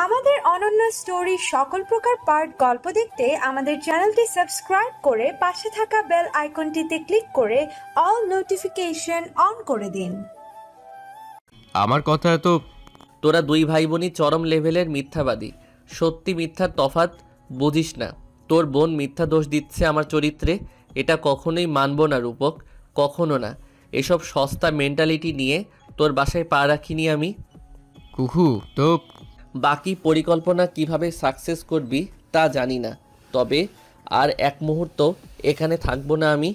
আমাদের অনন্য স্টোরি সকল প্রকার পার্ট গল্প দেখতে আমাদের চ্যানেলটি সাবস্ক্রাইব করে পাশে থাকা বেল আইকনটিতে ক্লিক করে অল নোটিফিকেশন অন করে দিন। আমার কথা তো তোরা দুই ভাই বোনই চরম লেভেলের মিথ্যাবাদী। সত্যি মিথ্যার তফাৎ বুঝিস না। তোর বোন মিথ্যা দোষ দিচ্ছে আমার চরিত্রে, এটা কখনোই মানব না রূপক, কখনো না। এসব সস্তা মেন্টালিটি নিয়ে তোর বাসায় পা রাখিনি আমি। কুহু তো বাকি পরিকল্পনা কিভাবে সাকসেস করবি তা জানি না, তবে আর এক মুহূর্ত এখানে থাকবো না আমি।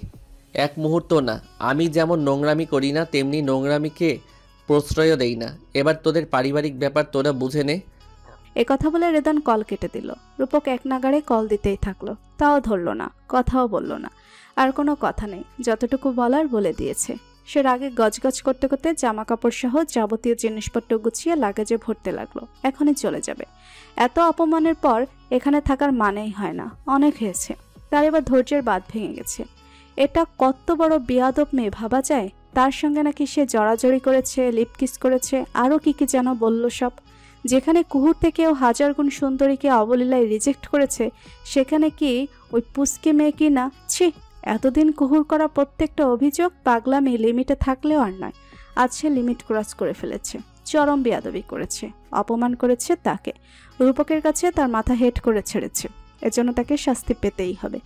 এক মুহূর্ত না। আমি যেমন নোংরামি করি না তেমনি নোংরামিকে প্রশ্রয় দেই না। এবার তোদের পারিবারিক ব্যাপার তোরা বুঝে নে। কথা বলে রেদন কল কেটে দিল। রূপক এক নাগাড়ে কল দিতেই থাকলো, তাও ধরলো না, কথাও বলল না। আর কোনো কথা নেই, যতটুকু বলার বলে দিয়েছে। সে রাগে গজগজ করতে করতে জামা কাপড় সহ যাবতীয় জিনিসপত্র গুছিয়ে লাগেজে ভরতে লাগলো। এখনই চলে যাবে। এত অপমানের পর এখানে থাকার মানেই হয় না, অনেক হয়েছে। তার এবার ধৈর্যের বাঁধ ভেঙে গেছে। এটা কত বড় বেয়াদব মেয়ে ভাবা যায়। তার সঙ্গে নাকি সে জড়াজড়ি করেছে, লিপকিস করেছে, আরও কি কি যেন বলল সব। যেখানে কুহুর থেকেও হাজার গুণ সুন্দরীকে অবলীলায় রিজেক্ট করেছে, সেখানে কি ওই পুস্কি মেয়ে কি না? ছি! এতদিন কুহুর করা প্রত্যেকটা অভিযোগ পাগলামি লিমিটে থাকলেও আর নয়। আজ সে লিমিট ক্রস করে ফেলেছে, চরম বেয়াদবি করেছে, অপমান করেছে তাকে। রূপকের কাছে তার মাথা হেট করে ছেড়েছে, এজন্য তাকে শাস্তি পেতেই হবে।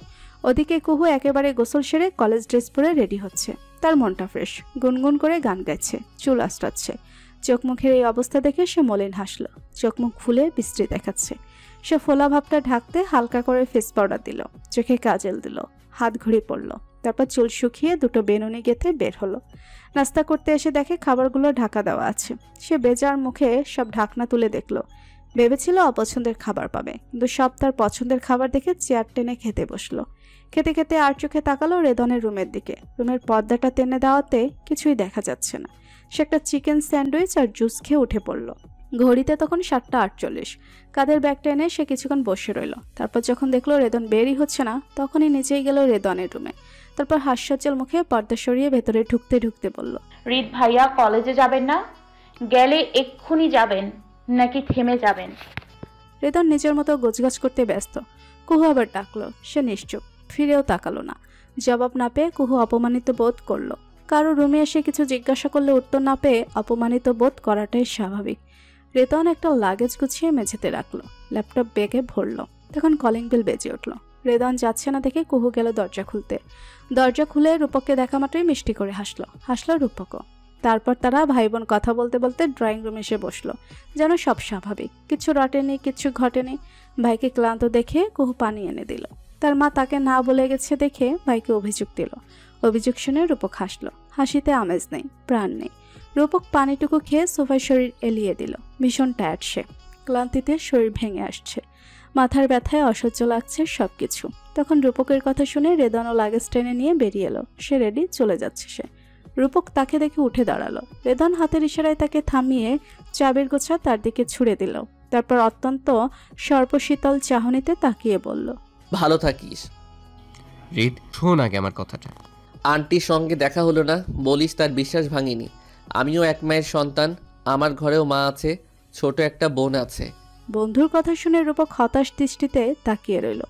ওদিকে কুহু একেবারে গোসল সেরে কলেজ ড্রেস পরে রেডি হচ্ছে। তার মনটা ফ্রেশ, গুনগুন করে গান গাইছে, চুল আঁচড়াচ্ছে। চোখ মুখের এই অবস্থা দেখে সে মলিন হাসলো। চোখ মুখ ফুলে বিশ্রী দেখাচ্ছে। সে ফোলা ভাবটা ঢাকতে হালকা করে ফেস পাউডার দিল, চোখে কাজল দিল, হাত ঘড়ি পড়ল। তারপর চুল শুকিয়ে দুটো বেনুনি গেঁথে বের হলো। নাস্তা করতে এসে দেখে খাবারগুলো ঢাকা দেওয়া আছে। সে বেজার মুখে সব ঢাকনা তুলে দেখলো। ভেবেছিল অপছন্দের খাবার পাবে, কিন্তু সব তার পছন্দের খাবার দেখে চেয়ার টেনে খেতে বসলো। খেতে খেতে আর চোখে তাকালো রেদনের রুমের দিকে। রুমের পর্দাটা টেনে দেওয়াতে কিছুই দেখা যাচ্ছে না। সে একটা চিকেন স্যান্ডউইচ আর জুস খেয়ে উঠে পড়ল। ঘড়িতে তখন 7:48। কাঁধের ব্যাগটা এনে সে কিছুক্ষণ বসে রইল। তারপর যখন দেখলো রেদন বেরই হচ্ছে না, তখনই নিচেই গেল রেদনের রুমে। তারপর হাস্যজ্জ্বল মুখে পর্দা সরিয়ে ভেতরে ঢুকতে ঢুকতে বলল, রিত ভাইয়া কলেজে যাবেন না? গেলে এক্ষুনি যাবেন নাকি থেমে যাবেন? রেদন নিজের মতো গোছগাছ করতে ব্যস্ত। কুহু আবার ডাকলো। সে নিশ্চুপ, ফিরেও তাকালো না। জবাব না পেয়ে কুহু অপমানিত বোধ করলো। কারো রুমে এসে কিছু জিজ্ঞাসা করলে উত্তর না পেয়ে অপমানিত বোধ করাটাই স্বাভাবিক। রেদন একটা লাগেজ গুছিয়ে মেঝেতে রাখলো, ল্যাপটপ ব্যাগে ভরলো। তখন কলিং বেল বেজে উঠল। রেদন যাচ্ছে না দেখে কুহু গেল দরজা খুলতে। দরজা খুলে রূপককে দেখা মাত্রই মিষ্টি করে হাসলো রূপকও। তারপর তারা ভাই বোন কথা বলতে বলতে ড্রয়িং রুমে এসে বসলো। যেন সব স্বাভাবিক, কিছু রটেনি, কিছু ঘটেনি। ভাইকে ক্লান্ত দেখে কুহু পানি এনে দিল। তার মা তাকে না বলে গেছে দেখে ভাইকে অভিযোগ দিল। অভিযোগ শুনে রূপক হাসলো। হাসিতে আমেজ নেই, প্রাণ নেই। রূপক পানিটুকু খেয়ে সোফায় শরীর এলিয়ে দিল। ভীষণ টায়ার্ড সে, ক্লান্তিতে শরীর ভেঙে আসছে, মাথার ব্যথায় অসহ্য লাগছে সবকিছু। তখন রূপকের কথা শুনে রেদন ও লাগেজ টেনে নিয়ে বেরিয়ে এলো। সে রেডি, চলে যাচ্ছে সে। রূপক তাকে দেখে উঠে দাঁড়ালো। রেদন হাতের ইশারায় তাকে থামিয়ে চাবির গোছা তার দিকে ছুড়ে দিল। তারপর অত্যন্ত সর্পশীতল চাহনিতে তাকিয়ে বলল, ভালো থাকিস। রিদ, শোন আগে আমার কথাটা। আন্টির সঙ্গে দেখা হলো না বলিস তার বিশ্বাস ভাঙিনি। আমিও এক মায়ের সন্তান, আমার ঘরেও মা আছে, ছোট একটা বোন আছে। বন্ধুর কথা শুনে রূপক হতাশ দৃষ্টিতে তাকিয়ে রইল।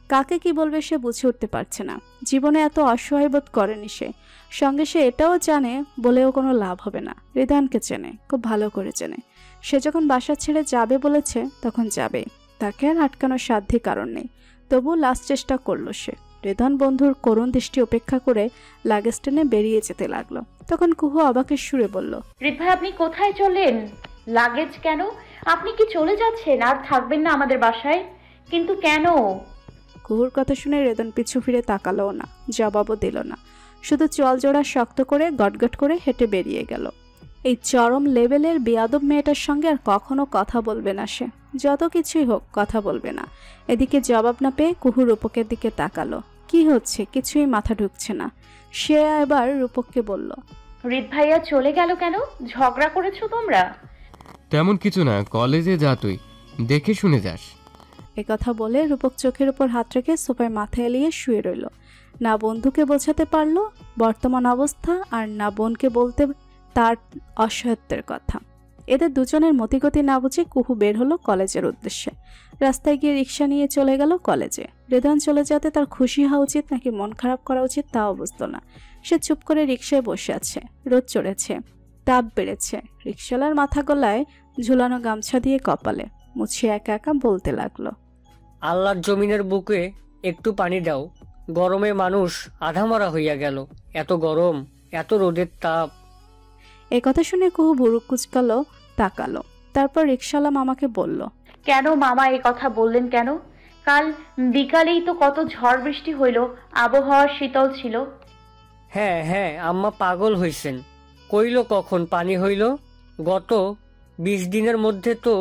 কাকে কি বলবে সে বুঝে উঠতে পারছে না। জীবনে এত অসহায় বোধ করেনি সে। সঙ্গে সে এটাও জানে বলেও কোনো লাভ হবে না। রিদানকে চেনে, খুব ভালো করে চেনে। সে যখন বাসা ছেড়ে যাবে বলেছে তখন যাবে, তাকে আর আটকানোর সাধ্যই কারণ নেই। তবু লাস্ট চেষ্টা করলো সে। রেদন বন্ধুর করুণ দৃষ্টি উপেক্ষা করে লাগেজ টেনে বেরিয়ে যেতে লাগলো। তখন কুহু অবাকের সুরে বলল, রিত ভাই আপনি কোথায় চলেন? লাগেজ কেন? আপনি কি চলে যাচ্ছেন আর থাকবেন না আমাদের বাসায়? কিন্তু কেন? কুহুর কথা শুনে রেদন পিছু ফিরে তাকালো না, জবাবও দিল না। শুধু চল জোড়া শক্ত করে গটগট করে হেঁটে বেরিয়ে গেল। এই চরম লেভেলের বেয়াদব মেয়েটার সঙ্গে আর কখনো কথা বলবে না সে। যত কিছুই হোক কথা বলবে না। এদিকে জবাব না পেয়ে কুহু রূপকের দিকে তাকালো। কি হচ্ছে কিছুই মাথা ঢুকছে না। সে এবার রূপককে বলল, রিত ভাইয়া চলে গেল কেন? ঝগড়া করেছো তোমরা? তেমন কিছু না, কলেজে যা, তুই দেখে শুনে যাস। একথা বলে রূপক চোখের উপর হাত রেখে সোফায় মাথা এলিয়ে শুয়ে রইল। না বন্ধুকে বোঝাতে পারলো বর্তমান অবস্থা, আর না বোনকে বলতে তার অসহায়ত্বের কথা। এদের দুজনের মতিগতি না বুঝে কুহু বের হলো কলেজের উদ্দেশ্যে। রাস্তায় গিয়ে রিক্সা নিয়ে চলে গেল কলেজে। রেদন চলে যেতে তার খুশি হওয়া উচিত নাকি মন খারাপ করা উচিত তাও বুঝতো না। সে চুপ করে রিক্সায় বসে আছে। রোদ চড়েছে, তাপ বেড়েছে। রিক্সাওয়ালার মাথা গলায় ঝুলানো গামছা দিয়ে কপালে মুছিয়ে একা একা বলতে লাগলো, আল্লাহর জমিনের বুকে একটু পানি দাও, গরমে মানুষ আধামরা হইয়া গেল। এত গরম, এত রোদের তাপ। এ কথা শুনে কুহু বুড়ো কুচকালো, তাকালো। তারপর রিক্সাওয়ালা মামাকে বলল, কেন মামা এই কথা বললেন কেন? কাল বিকালেই তো কত ঝড় বৃষ্টি হইল, আবহাওয়া শীতল ছিল। হ্যাঁ হ্যাঁ, আম্মা পাগল হইছেন। কইল কখন পানি হইল? গত 20 দিনের মধ্যে তো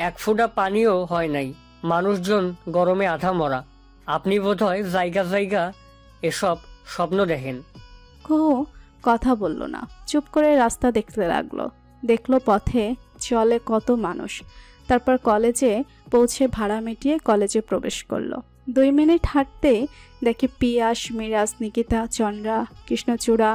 এক ফোঁটা পানিও হয় নাই। মানুষজন গরমে আধা মরা। আপনি বোধহয় জায়গা জায়গা এসব স্বপ্ন দেখেন। কুহু কথা বলল না, চুপ করে রাস্তা দেখতে লাগলো। দেখলো পথে চলে কত মানুষ। তারপর কলেজে পৌঁছে ভাড়া মিটিয়ে কলেজে প্রবেশ করলো। 2 মিনিট হাঁটতে দেখে পিয়াস, মিরাজ, নিকিতা, চন্দ্রা কৃষ্ণচূড়া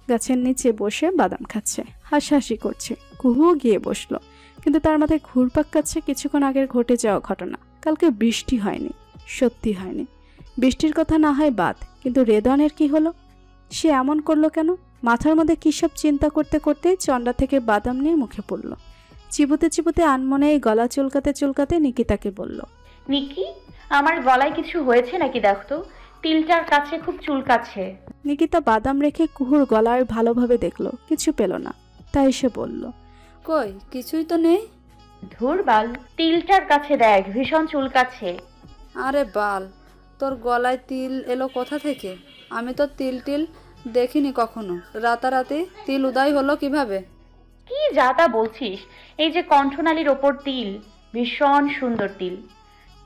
গাছের নিচে বসে বাদাম খাচ্ছে, হাসাহাসি করছে। কুহু গিয়ে বসলো, কিন্তু তার মাথায় ঘুরপাক খাচ্ছে কিছুক্ষণ আগের ঘটে যাওয়া ঘটনা। কালকে বৃষ্টি হয়নি, সত্যি হয়নি। বৃষ্টির কথা না হয় বাদ, কিন্তু রেদনের কি হলো? সে এমন করলো কেন? মাথার মধ্যে কী সব চিন্তা করতে করতে চন্দ্রা থেকে বাদাম নিয়ে মুখে পড়ল। চিবুতে চিবুতে আনমনে গলা চুলকাতে চুলকাতে নিকিতাকে বলল, নিকি, আমার গলায় কিছু হয়েছে নাকি দেখতো, তিলটার কাছে খুব চুলকাচ্ছে। নিকিতা বাদাম রেখে কুহুর গলার ভালোভাবে দেখলো, কিছু পেল না। তাই সে বলল, কই কিছুই তো নেই। ধুর বাল, তিলটার কাছে দেখ, ভীষণ চুলকাচ্ছে। আরে বাল, তোর গলায় তিল এলো কোথা থেকে? আমি তো তিল টিল দেখিনি কখনো। রাতারাতি তিল উদয় হলো কিভাবে? কি যা তা বলছিস? এই যে কণ্ঠনালীর ওপর তিল, ভীষণ সুন্দর তিল।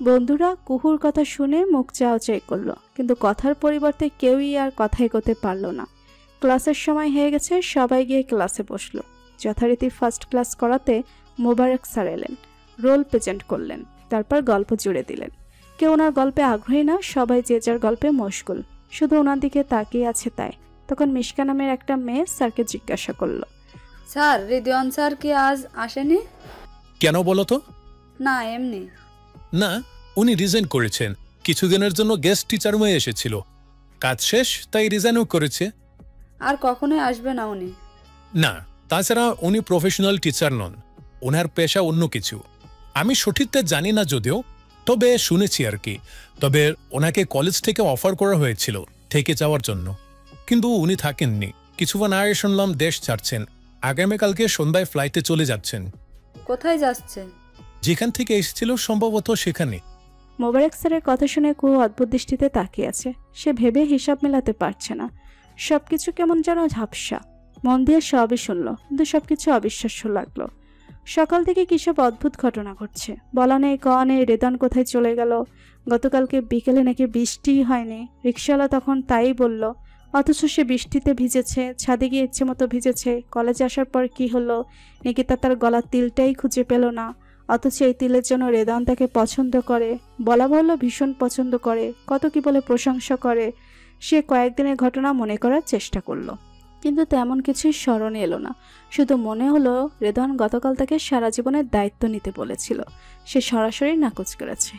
বন্ধুরা কুহুর কথা শুনে মুখ চাওয়াচাই করলো, কিন্তু কথার পরিবর্তে কেউই আর কথা এগোতে পারল না। ক্লাসের সময় হয়ে গেছে, সবাই গিয়ে ক্লাসে বসলো। যথারীতি ফার্স্ট ক্লাস করাতে মোবারক স্যার এলেন, রোল প্রেজেন্ট করলেন, তারপর গল্প জুড়ে দিলেন। কেউ ওনার গল্পে আগ্রহী না, সবাই যে যার গল্পে মশগুল, শুধু ওনার দিকে তাকিয়ে আছে তাই। তখন মিশকা নামের একটা মেয়ে স্যারকে জিজ্ঞাসা করলো, স্যার রিদিওয়ান স্যার কি আজ আসেনি? কেন বলো তো? না এমনি। না, উনি রিজাইন করেছেন। কিছুদিনের জন্য গেস্ট টিচার হয়ে এসেছিল, কাজ শেষ তাই রিজাইনও করেছে। আর কখনোই আসবে না উনি? না, তাছাড়া উনি প্রফেশনাল টিচার নন, ওনার পেশা অন্য কিছু। আমি সঠিকটা জানি না যদিও, তবে শুনেছি আর কি। তবে ওনাকে কলেজ থেকে অফার করা হয়েছিল থেকে যাওয়ার জন্য, কিন্তু উনি থাকেননি। কিছুক্ষণ আগে শুনলাম দেশ ছাড়ছেন, আগামীকালকে সন্ধ্যায় ফ্লাইটে চলে যাচ্ছেন। কোথায় যাচ্ছে? যেখান থেকে এসেছিল সম্ভবত সেখানে। মোবারক স্যারের কথা শুনে কুহু অদ্ভুত দৃষ্টিতে তাকিয়ে আছে। সে ভেবে হিসাব মেলাতে পারছে না, সবকিছু কেমন যেন ঝাপসা। মন দিয়ে সবই শুনলো, কিন্তু সবকিছু অবিশ্বাস্য লাগলো। সকাল থেকে কিসব অদ্ভুত ঘটনা ঘটছে, বলা নেই কওয়া নেই। রেদন কোথায় চলে গেল? গতকালকে বিকেলে নাকি বৃষ্টিই হয়নি, রিক্সাওয়ালা তখন তাই বলল, অথচ সে বৃষ্টিতে ভিজেছে, ছাদে গিয়ে ইচ্ছে মতো ভিজেছে। কলেজে আসার পর কি হলো? নিকিতা তার গলার তিলটাই খুঁজে পেল না, অথচ এই তিলের জন্য রেদন তাকে পছন্দ করে, বলা ভালো ভীষণ পছন্দ করে, কত কি বলে প্রশংসা করে। সে কয়েকদিনের ঘটনা মনে করার চেষ্টা করলো, কিন্তু তেমন কিছুই স্মরণে এলো না। শুধু মনে হলো রেদন গতকাল তাকে সারা জীবনের দায়িত্ব নিতে বলেছিল, সে সরাসরি নাকচ করেছে।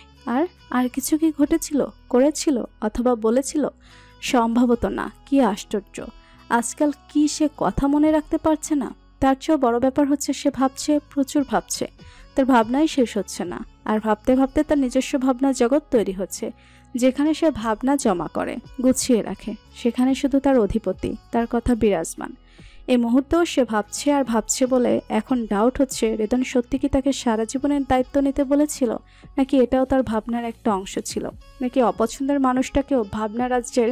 আর কিছু কি ঘটেছিল, করেছিল অথবা বলেছিল? সম্ভবত না। কি আশ্চর্য, আজকাল কি সে কথা মনে রাখতে পারছে না? তার চেয়েও বড় ব্যাপার হচ্ছে সে ভাবছে, প্রচুর ভাবছে, তার ভাবনাই শেষ হচ্ছে না। আর ভাবতে ভাবতে তার নিজস্ব ভাবনা জগৎ তৈরি হচ্ছে, যেখানে সে ভাবনা জমা করে, গুছিয়ে রাখে, সেখানে শুধু তার অধিপতি, তার কথা বিরাজমান। এই মুহূর্তেও সে ভাবছে আর ভাবছে বলে এখন ডাউট হচ্ছে রেদন সত্যি কি তাকে সারা জীবনের দায়িত্ব নিতে বলেছিল, নাকি এটাও তার ভাবনার একটা অংশ ছিল, নাকি অপছন্দের মানুষটাকেও ভাবনা রাজ্যের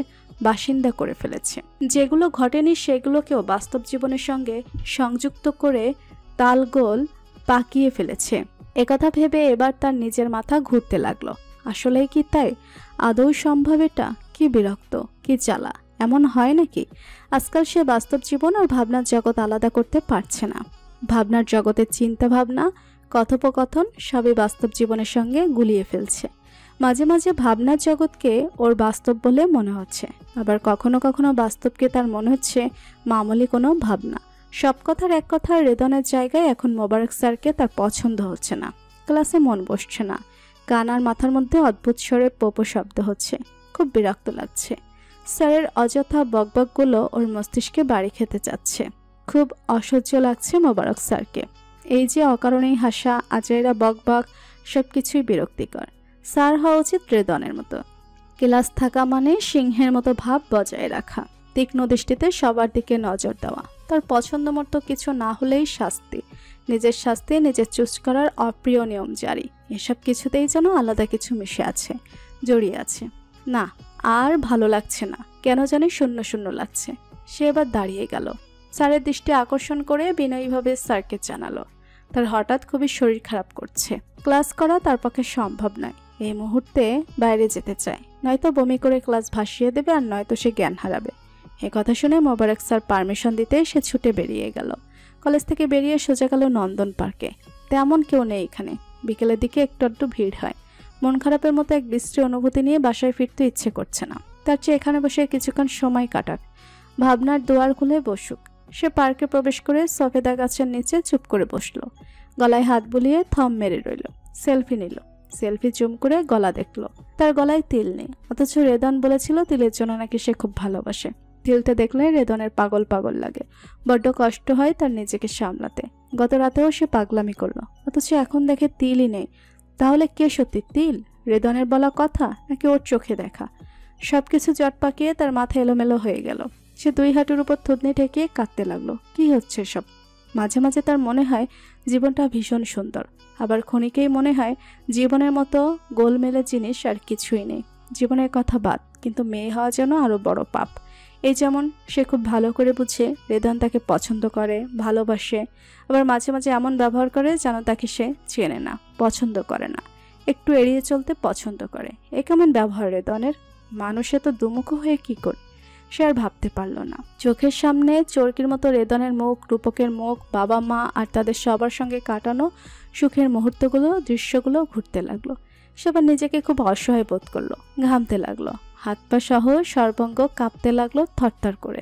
বাসিন্দা করে ফেলেছে। যেগুলো ঘটেনি সেগুলোকেও বাস্তব জীবনের সঙ্গে সংযুক্ত করে তালগোল পাকিয়ে ফেলেছে। একথা ভেবে এবার তার নিজের মাথা ঘুরতে লাগলো। আসলেই কি তাই? আদৌ সম্ভব এটা? কি বিরক্ত, কি জ্বালা! এমন হয় নাকি? আজকাল সে বাস্তব জীবন আর ভাবনার জগৎ আলাদা করতে পারছে না। ভাবনার জগতের চিন্তা ভাবনা, কথোপকথন সবই বাস্তব জীবনের সঙ্গে গুলিয়ে ফেলছে। মাঝে মাঝে ভাবনার জগৎকে ওর বাস্তব বলে মনে হচ্ছে, আবার কখনো কখনো বাস্তবকে তার মনে হচ্ছে মামুলি কোনো ভাবনা। সব কথার এক কথা, রেদনের জায়গায় এখন মোবারক স্যারকে তার পছন্দ হচ্ছে না। ক্লাসে মন বসছে না। কান আর মাথার মধ্যে অদ্ভুত স্বরে পোপো শব্দ হচ্ছে। খুব বিরক্ত লাগছে। স্যারের অযথা বকবকগুলো ওর মস্তিষ্কে বাড়ি খেতে চাচ্ছে। খুব অসহ্য লাগছে মোবারক স্যারকে। এই যে অকারণেই হাসা, আজাইরা বকবক, সবকিছুই বিরক্তিকর। স্যার হওয়া উচিত রেদনের মতো। ক্লাস থাকা মানে সিংহের মতো ভাব বজায় রাখা, তীক্ষ্ণ দৃষ্টিতে সবার দিকে নজর দেওয়া, তার পছন্দ মতো কিছু না হলেই শাস্তি, নিজের শাস্তি নিজের চুজ করার অপ্রিয় নিয়ম জারি। এসব কিছুতেই যেন আলাদা কিছু মিশে আছে, জড়িয়ে আছে। না, আর ভালো লাগছে না, কেন জানি শূন্য শূন্য লাগছে। সে এবার দাঁড়িয়ে গেল, স্যারের দৃষ্টি আকর্ষণ করে বিনয়ীভাবে স্যারকে জানালো তার হঠাৎ খুবই শরীর খারাপ করছে। ক্লাস করা তার পক্ষে সম্ভব নয়। এই মুহূর্তে বাইরে যেতে চায়, নয়তো বমি করে ক্লাস ভাসিয়ে দেবে, আর নয়তো সে জ্ঞান হারাবে। এ কথা শুনে মোবারক স্যার পারমিশন দিতে সে ছুটে বেরিয়ে গেল। কলেজ থেকে বেরিয়ে সোজা গেল নন্দন পার্কে। তেমন কেউ নেই এখানে। বিকেলের দিকে একটু আধটু ভিড় হয়। মন খারাপের মতো এক বিশ্রী অনুভূতি নিয়ে বাসায় ফিরতে ইচ্ছে করছে না। তার চেয়ে এখানে বসে কিছুক্ষণ সময় কাটাক, ভাবনার দুয়ার খুলে বসুক। সে পার্কে প্রবেশ করে সফেদা গাছের নিচে চুপ করে বসলো। গলায় হাত বুলিয়ে থম মেরে রইল। সেলফি নিল। সেলফি জুম করে গলা দেখলো। তার গলায় তিল নেই, অথচ রেদন বলেছিল তিলের জন্য নাকি সে খুব ভালোবাসে। তিলটা দেখলে রেদনের পাগল পাগল লাগে। বড্ড কষ্ট হয় তার নিজেকে সামলাতে। গত রাতেও সে পাগলামি করলো, অথচ এখন দেখে তিলই নেই। তাহলে কে সত্যি তিল? রেদনের বলা কথা নাকি ওর চোখে দেখা? সবকিছু জট পাকিয়ে তার মাথা এলোমেলো হয়ে গেল। সে দুই হাঁটুর উপর থুতনি ঠেকিয়ে কাঁদতে লাগলো। কি হচ্ছে সব? মাঝে মাঝে তার মনে হয় জীবনটা ভীষণ সুন্দর, আবার ক্ষণিকেই মনে হয় জীবনের মতো গোলমেলে জিনিস আর কিছুই নেই। জীবনের কথা বাদ, কিন্তু মেয়ে হওয়া যেন আরো বড় পাপ। এই যেমন সে খুব ভালো করে বুঝে রেদন তাকে পছন্দ করে, ভালোবাসে, আবার মাঝে মাঝে এমন ব্যবহার করে যেন তাকে সে চেনে না, পছন্দ করে না, একটু এড়িয়ে চলতে পছন্দ করে। এ কেমন ব্যবহার রেদনের? মানুষে তো দুমুখো হয়ে কি করে? সে আর ভাবতে পারল না। চোখের সামনে চরকির মতো রেদনের মুখ, রূপকের মুখ, বাবা মা আর তাদের সবার সঙ্গে কাটানো সুখের মুহূর্তগুলো, দৃশ্যগুলো ঘুরতে লাগলো। সে আবার নিজেকে খুব অসহায় বোধ করলো। ঘামতে লাগলো, হাত পা সহ সর্বাঙ্গ কাঁপতে লাগলো থরথর করে।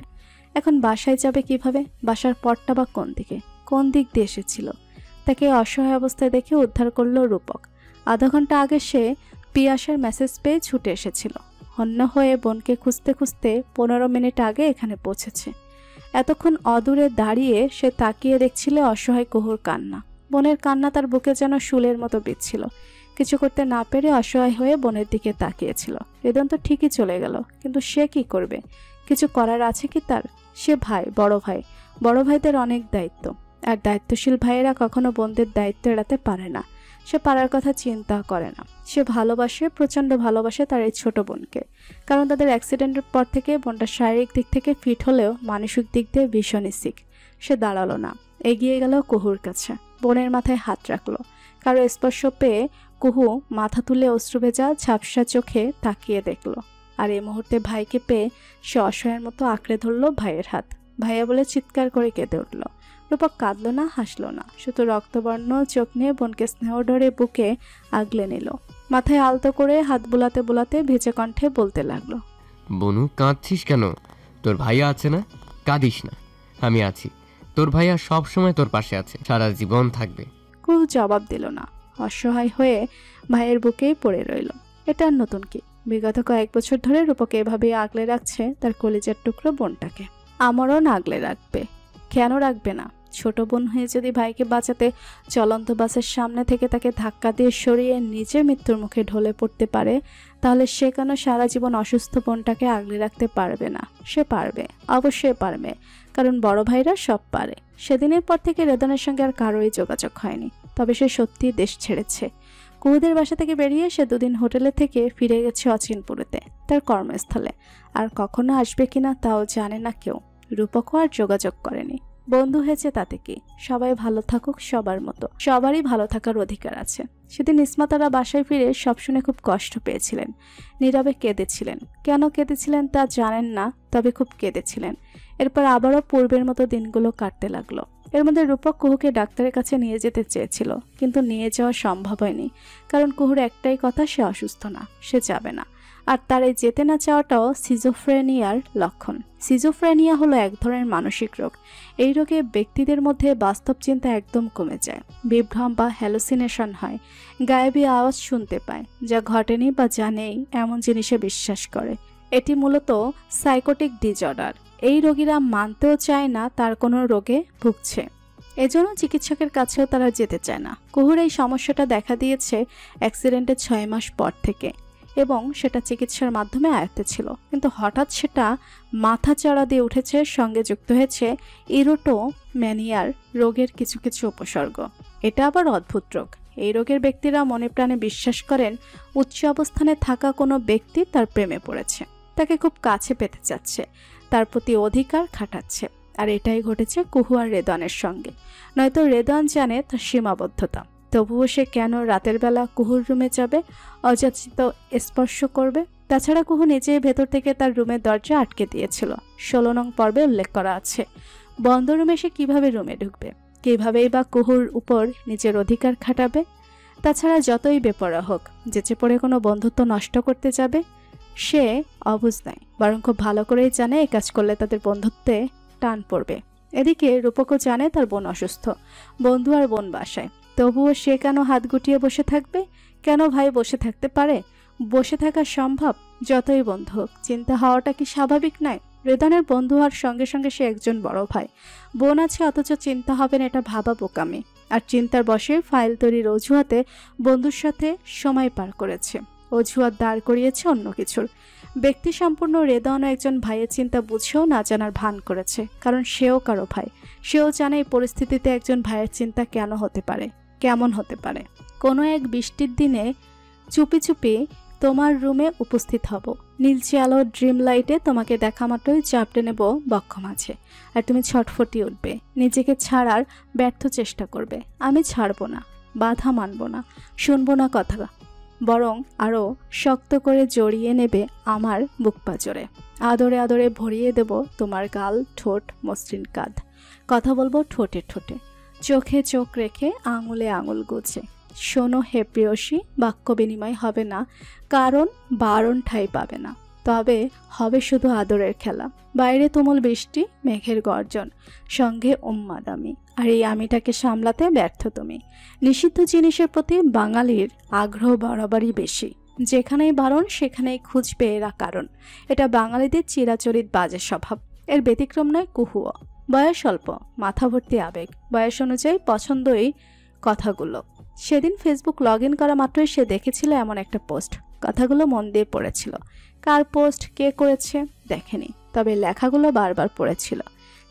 এখন বাসায় যাবে কিভাবে? বাসার পথটা বা কোন দিকে? কোন দিক দিয়ে এসেছিল? তাকে অসহায় অবস্থায় দেখে উদ্ধার করলো রূপক। আধা ঘন্টা আগে সে পিয়াসের মেসেজ পেয়ে ছুটে এসেছিল। হন্য হয়ে বোনকে খুঁজতে খুঁজতে 15 মিনিট আগে এখানে পৌঁছেছে। এতক্ষণ অদূরে দাঁড়িয়ে সে তাকিয়ে দেখছিল অসহায় কুহুর কান্না। বোনের কান্না তার বুকে যেন শুলের মতো বিচ্ছিল। কিছু করতে না পেরে অসহায় হয়ে বোনের দিকে তাকিয়েছিল। রেদন তো ঠিকই চলে গেল, কিন্তু সে কি করবে? কিছু করার আছে কি তার? সে ভাই, বড় ভাইদের অনেক দায়িত্ব, আর দায়িত্বশীল ভাইয়েরা কখনো বোনদের দায়িত্ব এড়াতে পারে না। সে পারার কথা চিন্তা করে না। সে ভালোবাসে, প্রচণ্ড ভালোবাসে তার এই ছোট বোনকে। কারণ তাদের অ্যাক্সিডেন্টের পর থেকে বোনটা শারীরিক দিক থেকে ফিট হলেও মানসিক দিক দিয়ে ভীষণই সিক। সে দাঁড়ালো না, এগিয়ে গেল কুহুর কাছে। বোনের মাথায় হাত রাখলো। কারো স্পর্শ পেয়ে কুহু মাথা তুলে অশ্রুভেজা ঝাপসা চোখে তাকিয়ে দেখলো। আর এই মুহূর্তে ভাইকে পেয়ে সে অসহায়ের মতো আঁকড়ে ধরলো ভাইয়ের হাত। ভাইয়া বলে চিৎকার করে কেঁদে উঠল। রূপক কাঁদলো না, হাসলো না, শুধু রক্তবর্ণ চোখ নিয়ে বোনকে স্নেহ ধরে বুকে আগলে নিল। মাথায় আলতো করে হাত বুলাতে বুলাতে ভেজে কণ্ঠে বলতে লাগলো, বনু, কাঁদছিস কেন? তোর ভাইয়া আছে না? কাঁদিস না, আমি আছি। তোর ভাইয়া সব সময় তোর পাশে আছে, সারা জীবন থাকবে। কুহু জবাব দিল না। অসহায় হয়ে ভাইয়ের বুকেই পড়ে রইল। এটা আর নতুন কি? বিগত কয়েক বছর ধরে রূপক এভাবেই আগলে রাখছে তার কলিজার টুকরো বোনটাকে। আমারও আগলে রাখবে। কেন রাখবে না? ছোট বোন হয়ে যদি ভাইকে বাঁচাতে চলন্ত বাসের সামনে থেকে তাকে ধাক্কা দিয়ে সরিয়ে নিজের মৃত্যুর মুখে ঢলে পড়তে পারে, তাহলে সে কেন সারা জীবন অসুস্থ বোনটাকে আগলে রাখতে পারবে না? সে পারবে, অবশ্যই পারবে, কারণ বড় ভাইরা সব পারে। সেদিনের পর থেকে রেদনের সঙ্গে আর কারোই যোগাযোগ হয়নি। তবে সে সত্যিই দেশ ছেড়েছে। কুহুদের বাসা থেকে বেরিয়ে সে 2 দিন হোটেলে থেকে ফিরে গেছে অচিনপুরেতে, তার কর্মস্থলে। আর কখনো আসবে কিনা তাও জানে না কেউ। রূপকও আর যোগাযোগ করেনি। বন্ধু হয়েছে তাতে কি? সবাই ভালো থাকুক সবার মতো। সবারই ভালো থাকার অধিকার আছে। সেদিন ইসমাতারা বাসায় ফিরে সব শুনে খুব কষ্ট পেয়েছিলেন। নীরবে কেঁদেছিলেন। কেন কেঁদেছিলেন তা জানেন না, তবে খুব কেঁদেছিলেন। এরপর আবারও পূর্বের মতো দিনগুলো কাটতে লাগলো। এর মধ্যে রূপক কুহুকে ডাক্তারের কাছে নিয়ে যেতে চেয়েছিল, কিন্তু নিয়ে যাওয়া সম্ভব হয়নি। কারণ কুহুর একটাই কথা, সে অসুস্থ না, সে যাবে না। আর তার এই যেতে না চাওয়াটাও সিজোফ্রেনিয়ার লক্ষণ। সিজোফ্রেনিয়া হলো এক ধরনের মানসিক রোগ। এই রোগে ব্যক্তিদের মধ্যে বাস্তব চিন্তা একদম কমে যায়, বিভ্রম বা হ্যালুসিনেশন হয়, গায়েবী আওয়াজ শুনতে পায়, যা ঘটেনি বা যা নেই এমন জিনিসে বিশ্বাস করে। এটি মূলত সাইকোটিক ডিসঅর্ডার। এই রোগীরা মানতেও চায় না তার কোনো রোগে ভুগছে, এজন্য চিকিৎসকের কাছেও তারা যেতে চায় না। কুহুর এই সমস্যাটা দেখা দিয়েছে অ্যাক্সিডেন্টের 6 মাস পর থেকে, এবং সেটা চিকিৎসার মাধ্যমে আয়ত্তে ছিল, কিন্তু হঠাৎ সেটা মাথা চড়া দিয়ে উঠেছে। সঙ্গে যুক্ত হয়েছে ইরোটোম্যানিয়ার রোগের কিছু কিছু উপসর্গ। এটা আবার অদ্ভুত রোগ। এই রোগের ব্যক্তিরা মনে প্রাণে বিশ্বাস করেন উচ্চ অবস্থানে থাকা কোনো ব্যক্তি তার প্রেমে পড়েছে, তাকে খুব কাছে পেতে চাচ্ছে, তার প্রতি অধিকার খাটাচ্ছে। আর এটাই ঘটেছে কুহু আর রেদনের সঙ্গে। নয়তো রেদন জানে তার সীমাবদ্ধতা, তবুও সে কেন রাতের বেলা কুহুর রুমে যাবে, অযাচিত স্পর্শ করবে? তাছাড়া কুহু নিজেই ভেতর থেকে তার রুমের দরজা আটকে দিয়েছিল। 16 নং পর্বে উল্লেখ করা আছে। বন্ধ রুমে সে কিভাবে রুমে ঢুকবে? কিভাবেই বা কুহুর উপর নিজের অধিকার খাটাবে? তাছাড়া যতই বেপরোয়া হোক, যেচে পড়ে কোনো বন্ধুত্ব নষ্ট করতে যাবে সে অবুঝ নাই, বরং খুব ভালো করেই জানে এই কাজ করলে তাদের বন্ধুত্বে টান পড়বে। এদিকে রূপকও জানে তার বোন অসুস্থ, বন্ধু আর বোন বাসায়, তবুও সে কেন হাত গুটিয়ে বসে থাকবে? কেন ভাই বসে থাকতে পারে? বসে থাকা সম্ভব? যতই বন্ধু হোক, চিন্তা হওয়াটা কি স্বাভাবিক নয়? রেদনের বন্ধু হওয়ার সঙ্গে সঙ্গে সে একজন বড় ভাই। বোন আছে অথচ চিন্তা হবে না, এটা ভাবা বোকামি। আর চিন্তার বশে ফাইল তৈরির অজুহাতে বন্ধুর সাথে সময় পার করেছে, অজুহাত দাঁড় করিয়েছে অন্য কিছুর। ব্যক্তি সম্পূর্ণ রেদনও একজন ভাইয়ের চিন্তা বুঝেও না জানার ভান করেছে, কারণ সেও কারো ভাই। সেও জানে এই পরিস্থিতিতে একজন ভাইয়ের চিন্তা কেন হতে পারে, কেমন হতে পারে। কোনো এক বৃষ্টির দিনে চুপি চুপি তোমার রুমে উপস্থিত হব, নীলচে আলো ড্রিম লাইটে তোমাকে দেখা মাত্রই চাপটে নেব বক্ষ মাঝে, আর তুমি ছটফটি উঠবে, নিজেকে ছাড়ার ব্যর্থ চেষ্টা করবে। আমি ছাড়বো না, বাধা মানব না, শুনবো না কথা, বরং আরও শক্ত করে জড়িয়ে নেবে আমার বুক পাঁজরে। আদরে আদরে ভরিয়ে দেব তোমার গাল, ঠোঁট, মসৃণ কাঁধ। কথা বলবো ঠোঁটে ঠোঁটে, চোখে চোখ রেখে, আঙুলে আঙুল গুছে। শোনো হে প্রেয়সী, বাক্য বিনিময় হবে না, কারণ বারণ ঠাঁই পাবে না, তবে হবে শুধু আদরের খেলা। বাইরে তুমুল বৃষ্টি, মেঘের গর্জন, সঙ্গে উম্মাদামি, আর এই আমিটাকে সামলাতে ব্যর্থ তুমি। নিষিদ্ধ জিনিসের প্রতি বাঙালির আগ্রহ বরাবরই বেশি। যেখানেই বারণ সেখানেই খুঁজবে এরা কারণ। এটা বাঙালিদের চিরাচরিত বাজে স্বভাব। এর ব্যতিক্রম নয় কুহুও। বয়স অল্প, মাথা ভর্তি আবেগ, বয়স অনুযায়ী পছন্দই কথাগুলো। সেদিন ফেসবুক লগ ইন করা মাত্রই সে দেখেছিল এমন একটা পোস্ট। কথাগুলো মন দিয়ে পড়েছিল। কার পোস্ট, কে করেছে দেখেনি, তবে লেখাগুলো বারবার পড়েছিল।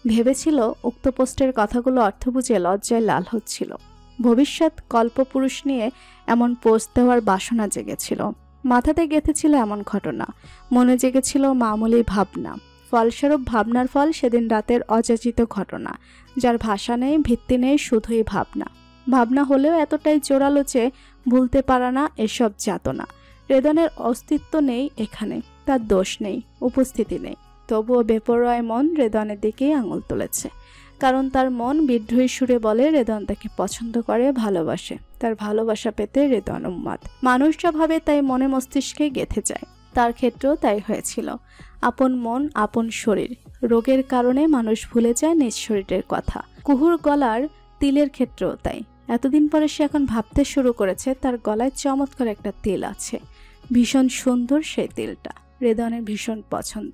ভেবেছিল উক্ত পোস্টের কথাগুলো অর্থ বুঝে লজ্জায় লাল হচ্ছিল। ভবিষ্যৎ কল্পপুরুষ নিয়ে এমন পোস্ট দেওয়ার বাসনা জেগেছিল। মাথাতে গেঁথেছিল এমন ঘটনা, মনে জেগেছিল মামুলি ভাবনা। ফলস্বরূপ ভাবনার ফল সেদিন রাতের অযাচিত ঘটনা, যার ভাষা নেই, ভিত্তি নেই, শুধুই ভাবনা। ভাবনা হলেও এতটাই জোরালো যে ভুলতে পারা না এসব যাতনা। রেদনের অস্তিত্ব নেই এখানে, তার দোষ নেই, উপস্থিতি নেই, তবুও বেপরোয়া মন রেদনের দিকেই আঙুল তুলেছে। কারণ তার মন বিদ্রোহী সুরে বলে রেদন তাকে পছন্দ করে, ভালোবাসে। তার ভালোবাসা পেতে রেদন উন্মাদ। মানুষ যা ভাবে তাই মনে মস্তিষ্কে গেঁথে যায়। তার ক্ষেত্রেও তাই হয়েছিল। আপন মন, আপন শরীর। রোগের কারণে মানুষ ভুলে যায় নিজ শরীরের কথা। কুহুর গলার তিলের ক্ষেত্রেও তাই। এতদিন পরে সে এখন ভাবতে শুরু করেছে তার গলায় চমৎকার একটা তিল আছে। ভীষণ সুন্দর সেই তিলটা, রেদনের ভীষণ পছন্দ।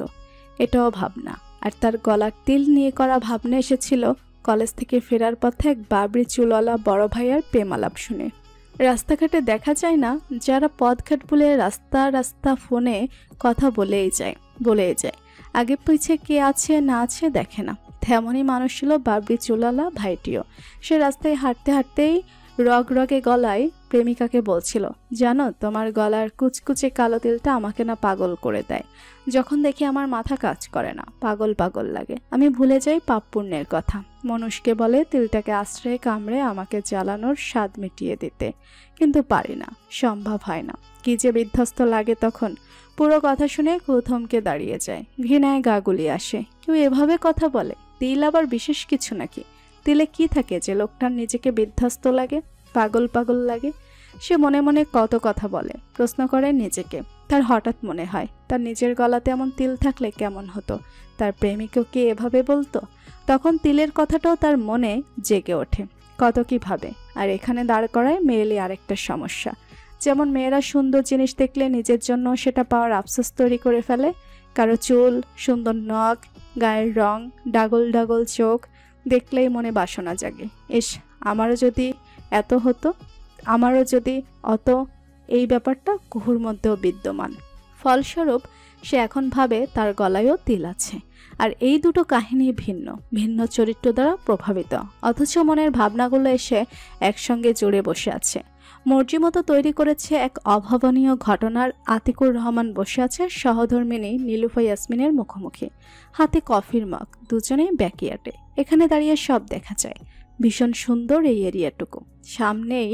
এটাও ভাবনা। আর তার গলার তিল নিয়ে করা ভাবনা এসেছিল কলেজ থেকে ফেরার পথে এক বাবরি চুলওয়ালা বড় ভাইয়ার প্রেমালাপ শুনে। রাস্তাঘাটে দেখা যায় না, যারা পথঘাট বলে রাস্তা রাস্তা ফোনে কথা বলেই যায়। আগে পিছে কে আছে না আছে দেখে না। তেমনই মানুষ ছিল বাবরি চুলওয়ালা ভাইটিও। সে রাস্তায় হাঁটতে হাঁটতেই রগে গলায় প্রেমিকাকে বলছিল, জানো তোমার গলার কুচকুচে কালো তিলটা আমাকে না পাগল করে দেয়। যখন দেখি আমার মাথা কাজ করে না, পাগল পাগল লাগে। আমি ভুলে যাই পাপ পুণ্যের কথা। মানুষকে বলে তিলটাকে আশ্রয়ে কামড়ে আমাকে জ্বালানোর স্বাদ মিটিয়ে দিতে, কিন্তু পারি না, সম্ভব হয় না। কি যে বিধ্বস্ত লাগে তখন। পুরো কথা শুনে থমকে দাঁড়িয়ে যায়, ঘৃণায় গা গুলিয়ে আসে। কেউ এভাবে কথা বলে? তিল আবার বিশেষ কিছু নাকি? তিলে কি থাকে যে লোকটার নিজেকে বিধ্বস্ত লাগে, পাগল পাগল লাগে? সে মনে মনে কত কথা বলে, প্রশ্ন করে নিজেকে। তার হঠাৎ মনে হয় তার নিজের গলাতে এমন তিল থাকলে কেমন হতো, তার প্রেমিকও কি এভাবে বলতো? তখন তিলের কথাটাও তার মনে জেগে ওঠে। কত কি ভাবে। আর এখানে দাঁড় করায় মেয়েলি আরেকটা সমস্যা। যেমন মেয়েরা সুন্দর জিনিস দেখলে নিজের জন্য সেটা পাওয়ার আফসোস তৈরি করে ফেলে। কারো চুল, সুন্দর নখ, গায়ের রং, ডাগল ডাগল চোখ দেখলেই মনে বাসনা জাগে, ইস আমারও যদি এত হতো, আমারও যদি অত। এই ব্যাপারটা কুহুর মধ্যেও বিদ্যমান। ফলস্বরূপ সে এখন ভাবে তার গলায়ও তিল আছে। আর এই দুটো কাহিনী ভিন্ন ভিন্ন চরিত্র দ্বারা প্রভাবিত, অথচ মনের ভাবনাগুলো এসে একসঙ্গে জুড়ে বসে আছে। মর্জি মতো তৈরি করেছে এক অভাবনীয় ঘটনার। আতিকুর রহমান বসে আছে সহধর্মিনী নীলুফা ইয়াসমিনের মুখোমুখি, হাতে কফির মগ, দুজনেই ব্যাকইয়ার্ডে। এখানে দাঁড়িয়ে সব দেখা যায়। ভীষণ সুন্দর এই এরিয়াটুকু। সামনেই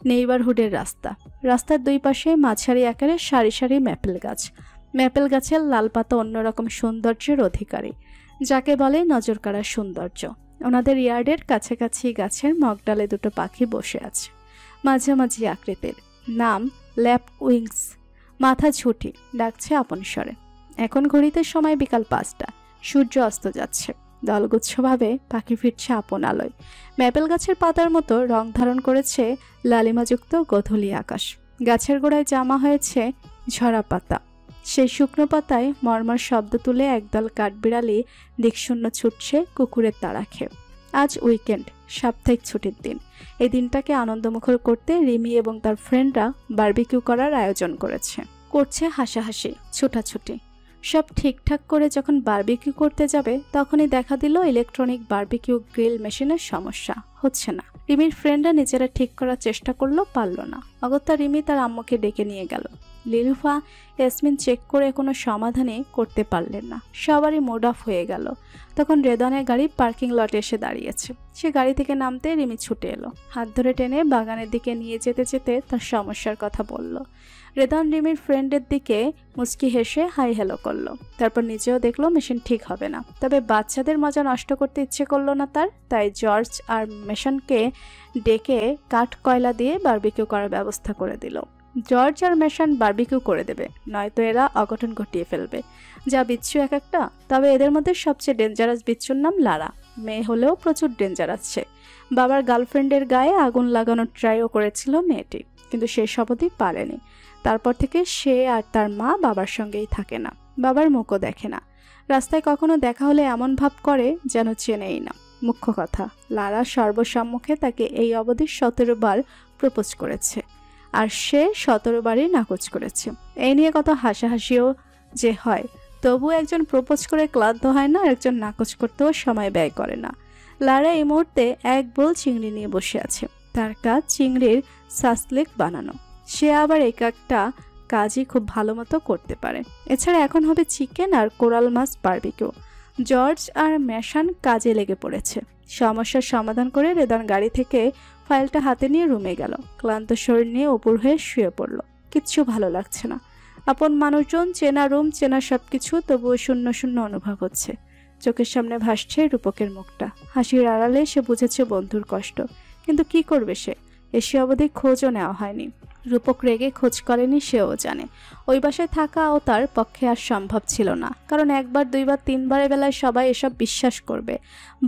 নেইবারহুডের রাস্তা, রাস্তার দুই পাশে মাঝারি আকারে সারি সারি ম্যাপেল গাছ। ম্যাপেল গাছের লাল পাতা অন্যরকম সৌন্দর্যের অধিকারী, যাকে বলে নজর কাড়ার সৌন্দর্য। ওনাদের ইয়ার্ডের কাছাকাছি গাছের মগডালে দুটো পাখি বসে আছে, মাঝামাঝি আকৃতির, নাম ল্যাপ উইংস। মাথা ঝুঁটি, ডাকছে আপন স্বরে। এখন ঘড়িতে সময় বিকাল 5টা, সূর্য অস্ত যাচ্ছে। দলগুচ্ছভাবে পাখি ফিরছে আপন আলোয়। ম্যাপেল গাছের পাতার মতো রং ধারণ করেছে লালিমাযুক্ত গোধূলি আকাশ। গাছের গোড়ায় জামা হয়েছে ঝরা পাতা। সেই শুকনো পাতায় মর্মর শব্দ তুলে একদল কাঠবিড়ালি দিকশূন্য ছুটছে কুকুরের তাড়া খেয়ে। আজ উইকেন্ড, সাপ্তাহিক ছুটির দিন। এই দিনটাকে আনন্দমুখর করতে রিমি এবং তার ফ্রেন্ডরা বারবিকিউ করার আয়োজন করছে হাসাহাসি, ছোটাছুটি। সব ঠিকঠাক করে যখন বারবিকিউ করতে যাবে তখনই দেখা দিল ইলেকট্রনিক বারবিকিউ গ্রিল মেশিনের সমস্যা, হচ্ছে না। রিমির ফ্রেন্ডরা নিজেরা ঠিক করার চেষ্টা করলো, পারল না। অগত্যা রিমি তার আম্মুকে ডেকে নিয়ে গেল। লিলুফা ইয়াসমিন চেক করে কোনো সমাধানই করতে পারলেন না। সবারই মুড অফ হয়ে গেল। তখন রেদনের গাড়ি পার্কিং লটে এসে দাঁড়িয়েছে। সে গাড়ি থেকে নামতে রিমি ছুটে এলো, হাত ধরে টেনে বাগানের দিকে নিয়ে যেতে যেতে তার সমস্যার কথা বলল। রেদন রিমির ফ্রেন্ডের দিকে মুচকি হেসে হাই হ্যালো করলো। তারপর নিজেও দেখলো মেশিন ঠিক হবে না, তবে বাচ্চাদের মজা নষ্ট করতে ইচ্ছে করলো না তার। তাই জর্জ আর মেশনকে ডেকে কাঠ কয়লা দিয়ে বারবিকিউ করার ব্যবস্থা করে দিল। জর্জ আর মেশন বারবিকিউ করে দেবে, নয়তো এরা অঘটন ঘটিয়ে ফেলবে। যা বিচ্ছু এক একটা। তবে এদের মধ্যে সবচেয়ে ডেঞ্জারাস বিচ্ছুর নাম লারা। মেয়ে হলেও প্রচুর ডেঞ্জারাস সে। বাবার গার্লফ্রেন্ডের গায়ে আগুন লাগানোর ট্রাইও করেছিল মেয়েটি, কিন্তু সে সবই পারেনি। তারপর থেকে সে আর তার মা বাবার সঙ্গেই থাকে না, বাবার মুখও দেখে না। রাস্তায় কখনো দেখা হলে এমন ভাব করে যেন চেনেই না। মুখ্য কথা, লারা সর্বসম্মুখে তাকে এই অবধি 17 বার প্রপোজ করেছে, আর সে 17 বারই নাকচ করেছে। এই নিয়ে কত হাসাহাসিও যে হয়, তবু একজন প্রপোজ করে ক্লান্ত হয় না, একজন নাকচ করতেও সময় ব্যয় করে না। লারা এই মুহূর্তে এক বোল চিংড়ি নিয়ে বসে আছে। তার কাজ চিংড়ির সাসলিক বানানো। সে আবার একটা কাজই খুব ভালো মতো করতে পারে। এছাড়া এখন হবে চিকেন আর কোরাল মাছ বারবিকিউ। জর্জ আর মেশান কাজে লেগে পড়েছে। সমস্যার সমাধান করে রেদন গাড়ি থেকে ফাইলটা হাতে নিয়ে রুমে গেল। ক্লান্ত শরীর নিয়ে উপর হয়ে শুয়ে পড়ল। কিচ্ছু ভালো লাগছে না। আপন মানুষজন, চেনা রুম, চেনা সবকিছু, তবুও শূন্য শূন্য অনুভব হচ্ছে। চোখের সামনে ভাসছে রূপকের মুখটা। হাসির আড়ালে সে বুঝেছে বন্ধুর কষ্ট, কিন্তু কি করবে সে? এসে অবধি খোঁজও নেওয়া হয়নি। রূপক রেগে খোঁজ করেনি, সেও জানে। ওই বাসায় থাকাও তার পক্ষে আর সম্ভব ছিল না, কারণ একবার, দুইবার, তিনবারের বেলায় সবাই এসব বিশ্বাস করবে,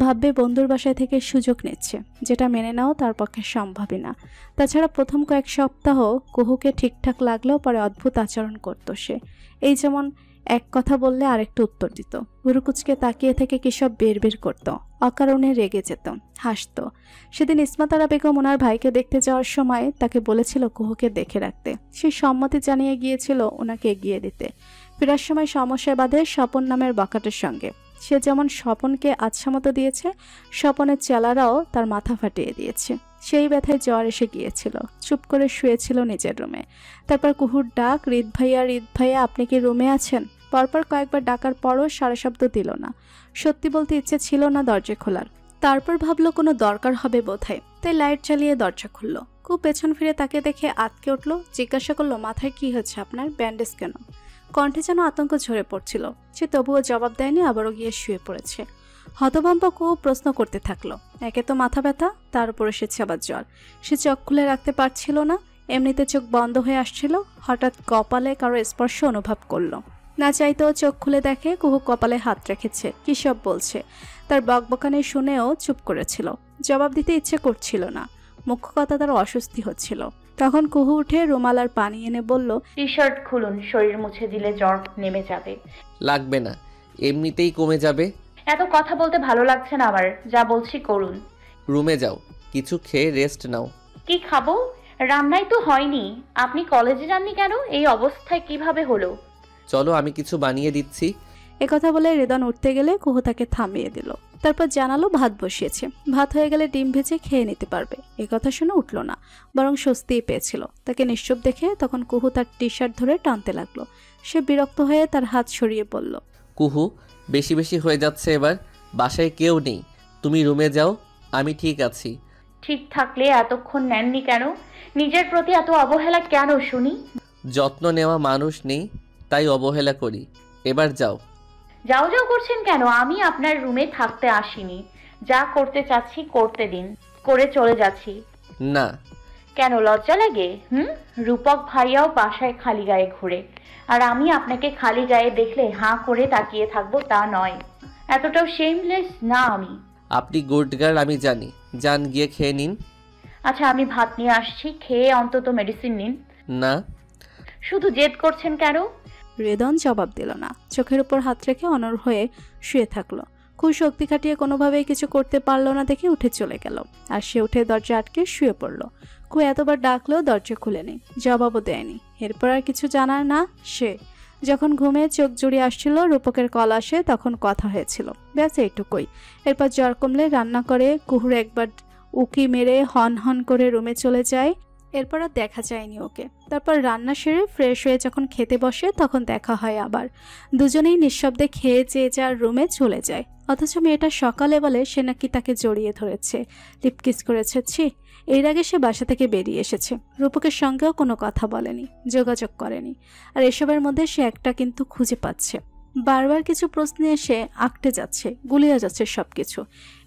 ভাববে বন্ধুর বাসায় থেকে সুযোগ নিচ্ছে, যেটা মেনে নেওয়া তার পক্ষে সম্ভবই না। তাছাড়া প্রথম কয়েক সপ্তাহ কুহুকে ঠিকঠাক লাগলেও পরে অদ্ভুত আচরণ করত সে। এই যেমন এক কথা বললে আরেকটা উত্তর দিত, ভুরুকুচকে তাকিয়ে থেকে কিসব বের করত, অকারণে রেগে যেত, হাসত। সেদিন ইসমাতারা বেগম ওনার ভাইকে দেখতে যাওয়ার সময় তাকে বলেছিল কুহুকে দেখে রাখতে। সে সম্মতি জানিয়ে গিয়েছিল ওনাকে এগিয়ে দিতে। ফেরার সময় সমস্যায় বাঁধে স্বপন নামের বকাটের সঙ্গে। সে যেমন স্বপনকে আচ্ছামতো দিয়েছে, স্বপনের চেলারাও তার মাথা ফাটিয়ে দিয়েছে। সেই ব্যথায় জ্বর এসে গিয়েছিল। চুপ করে শুয়েছিল নিজের রুমে। তারপর কুহুর ডাক, রিদ ভাইয়া আপনি কি রুমে আছেন? পরপর কয়েকবার ডাকার পরও সারা শব্দ দিল না। সত্যি বলতে ইচ্ছে ছিল না দরজা খোলার। তারপর ভাবলো কোনো দরকার হবে বোধহয়, তাই লাইট চালিয়ে দরজা খুলল। খুব পেছন ফিরে তাকে দেখে আতকে উঠল। জিজ্ঞাসা করলো, মাথায় কি হয়েছে আপনার? ব্যান্ডেজ কেন? কণ্ঠে যেন আতঙ্ক ঝরে পড়ছিল। সে তবুও জবাব দেয়নি, আবারও গিয়ে শুয়ে পড়েছে। হতভম্ব কুহু প্রশ্ন করতে থাকলো। একে তো মাথা ব্যথা, তার উপর এসেছে আবার জ্বর। সে চোখ খুলে রাখতে পারছিল না। এমনিতে চোখ বন্ধ হয়ে আসছিল, হঠাৎ কপালে কারো স্পর্শ অনুভব করলো। না চাইতেও চোখ খুলে দেখে কুহু কপালে হাত রেখেছে, কী সব বলছে। তার বকবকানি শুনেও চুপ করেছিল, জবাব দিতে ইচ্ছে করছিল না, মুখ্য কথা তার অস্বস্তি হচ্ছিল। তখন কুহু উঠে রুমাল আর পানি এনে বলল, টি শার্ট খুলুন, শরীর মুছে দিলে জ্বর নেমে যাবে। লাগবে না, এমনিতেই কমে যাবে। এত কথা বলতে ভালো লাগছে না আমার, যা বলছি করুন। রুমে যাও, কিছু খেয়ে রেস্ট নাও। কি খাবো? রান্নাই তো হয়নি। আপনি কলেজে যাননি কেন? এই অবস্থায় কিভাবে হলো? চলো আমি কিছু বানিয়ে দিচ্ছি। একথা বলে রেদন উঠতে গেলে কুহু তাকে থামিয়ে দিল। তারপর জানালো ভাত বসিয়েছে, ভাত হয়ে গেলে ডিম ভেজে খেয়ে নিতে পারবে। একথা শুনে উঠল না, বরং স্বস্তিই পেয়েছিল। তাকে নিশ্চুপ দেখে তখন কুহু তার টি শার্ট ধরে টানতে লাগলো। সে বিরক্ত হয়ে তার হাত সরিয়ে বলল, কুহু, বেশি বেশি হয়ে যাচ্ছে এবার। বাসায় কেউ নেই, তুমি রুমে যাও, আমি ঠিক আছি। ঠিক থাকলে এতক্ষণ নেননি কেন? নিজের প্রতি এত অবহেলা কেন শুনি? যত্ন নেওয়া মানুষ নেই, তাই অবহেলা করি। এবার যাও। যাও যাও করছেন কেন? আমি আপনার রুমে থাকতে আসিনি। যা করতে চাচ্ছি করতে দিন, করে চলে যাচ্ছি। না। কেন, লজ্জা লাগে? রূপক ভাইয়াও বাসায় খালি গায়ে ঘুরে, আর আমি আপনাকে খালি গায়ে দেখলে হাঁ করে তাকিয়ে থাকবো তা নয়। এতটাও শেমলেস না আমি। আপনি গুড গার্ল আমি জানি, যান গিয়ে খেয়ে নিন। আচ্ছা, আমি ভাত নিয়ে আসছি, খেয়ে অন্তত মেডিসিন নিন। না। শুধু জেদ করছেন কেন? রেদন জবাব দিল না, চোখের উপর হাত রেখে অনড় হয়ে শুয়ে থাকলো। খুব শক্তি খাটিয়ে কোনোভাবেই কিছু করতে পারলো না দেখে উঠে চলে গেল। আর সে উঠে দরজা আটকে শুয়ে পড়ল। খুব এতবার ডাকলেও দরজা খুলেনি, জবাবও দেয়নি। এরপর আর কিছু জানার না সে। যখন ঘুমে চোখ জুড়িয়ে আসছিল, রূপকের কল আসে, তখন কথা হয়েছিল, ব্যাস এইটুকুই। এরপর জ্বর কমলে রান্না করে কুহুর একবার উকি মেরে হন হন করে রুমে চলে যায়। এরপর আর দেখা যায়নি ওকে। তারপর রান্না সেরে ফ্রেশ হয়ে যখন খেতে বসে তখন দেখা হয় আবার। দুজনেই নিঃশব্দে খেয়ে চেয়ে যার রুমে চলে যায়। অথচ মেয়েটা সকালে বলে সে নাকি তাকে জড়িয়ে ধরেছে, লিপকিস করেছে। ছি, এর আগে সে বাসা থেকে বেরিয়ে এসেছে, রূপকের সঙ্গেও কোনো কথা বলেনি, যোগাযোগ করেনি। আর এসবের মধ্যে সে একটা কিন্তু খুঁজে পাচ্ছে। বারবার কিছু প্রশ্নে এসে আঁকটে যাচ্ছে, গুলিয়ে যাচ্ছে সবকিছু।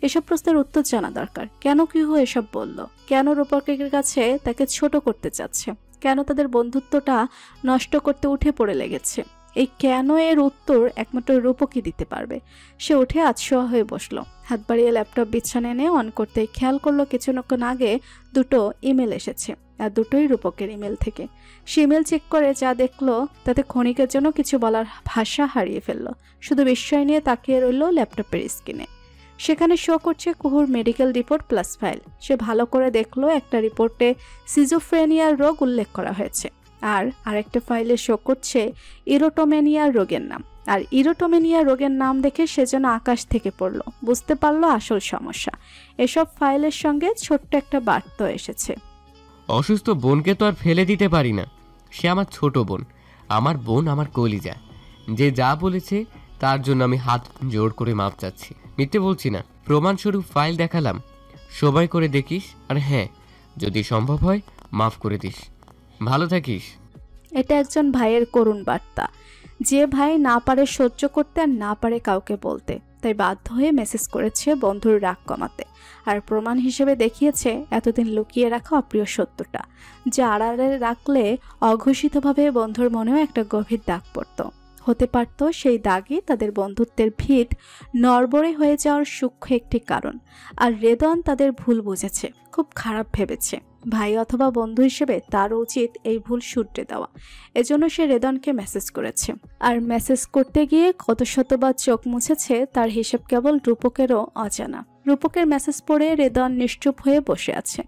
এসব প্রশ্নের উত্তর জানা দরকার। কেন কুহু এসব বলল? কেন রূপকের কাছে তাকে ছোট করতে চাচ্ছে? কেন তাদের বন্ধুত্বটা নষ্ট করতে উঠে পড়ে লেগেছে? এই কেন এর উত্তর একমাত্র রূপকই দিতে পারবে। সে উঠে আতশোয়া হয়ে বসলো। হাত বাড়িয়ে ল্যাপটপ বিছানে এনে অন করতেই খেয়াল করলো কিছুক্ষণ আগে দুটো ইমেল এসেছে, আর দুটোই রূপকের ইমেল থেকে। সে ইমেল চেক করে যা দেখলো তাতে ক্ষণিকের জন্য কিছু বলার ভাষা হারিয়ে ফেললো। শুধু বিস্ময় নিয়ে তাকিয়ে রইল ল্যাপটপের স্ক্রিনে। সেখানে শো করছে কুহুর মেডিকেল রিপোর্ট প্লাস ফাইল। সে ভালো করে দেখলো একটা রিপোর্টে সিজোফ্রেনিয়ার রোগ উল্লেখ করা হয়েছে, আর আরেকটা ফাইলে শো করছে ইরোটোমেনিয়া রোগের নাম। আর ইরোটোমেনিয়া রোগের নাম দেখে সে যেন আকাশ থেকে পড়লো, বুঝতে পারলো আসল সমস্যা। এসব ফাইলের সঙ্গে ছোট্ট একটা বার্তা এসেছে। অসুস্থ বোনকে তো আর ফেলে দিতে পারি না, সে আমার ছোট বোন, আমার বোন, আমার কলিজা। যে যা বলেছে তার জন্য আমি হাত জোড় করে মাপ চাচ্ছি। মিথ্যে বলছি না, প্রমাণস্বরূপ ফাইল দেখালাম। সবাই করে দেখিস, আর হ্যাঁ, যদি সম্ভব হয় মাফ করে দিস। ভালো থাকিস। এটা একজন ভাইয়ের করুণ বার্তা, যে ভাই না পারে সহ্য করতে আর না পারে কাউকে বলতে, তাই বাধ্য হয়ে মেসেজ করেছে বন্ধুর রাগ কমাতে। আর প্রমাণ হিসেবে দেখিয়েছে এতদিন লুকিয়ে রাখা অপ্রিয় সত্যটা, যা আড়ালে রাখলে অঘোষিতভাবে বন্ধুর মনেও একটা গভীর দাগ পড়ত। হতে পারত সেই দাগই তাদের বন্ধুত্বের ভিত নড়বড়ে হয়ে যাওয়ার সূক্ষ্ম একটি কারণ। আর রেদন তাদের ভুল বুঝেছে, খুব খারাপ ভেবেছে। ভাই অথবা বন্ধু হিসেবে তার উচিত এই ভুল শুধরে দেওয়া। এজন্য সে রেদনকে মেসেজ করেছে। আর মেসেজ করতে গিয়ে কত শতবার চোখ মুছেছে তার হিসেব কেবল রূপকেরও অজানা। রূপকের মেসেজ পড়ে রেদন নিশ্চুপ হয়ে বসে আছে।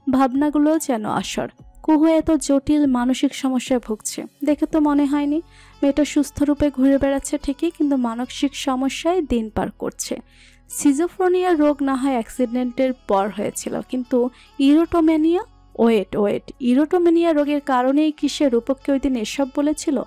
ভাবনাগুলো যেন আসর। কুহু এত জটিল মানসিক সমস্যায় ভুগছে দেখে তো মনে হয়নি। মেয়েটা সুস্থ রূপে ঘুরে বেড়াচ্ছে ঠিকই, কিন্তু মানসিক সমস্যায় দিন পার করছে। সিজোফ্রেনিয়া রোগ না হয় অ্যাক্সিডেন্টের পর হয়েছিল, কিন্তু ইরোটোমেনিয়া, ওয়েট, ইরোটোমেনিয়া রোগের কারণেই কি সে রূপককে ওই দিন এসব বলেছিল?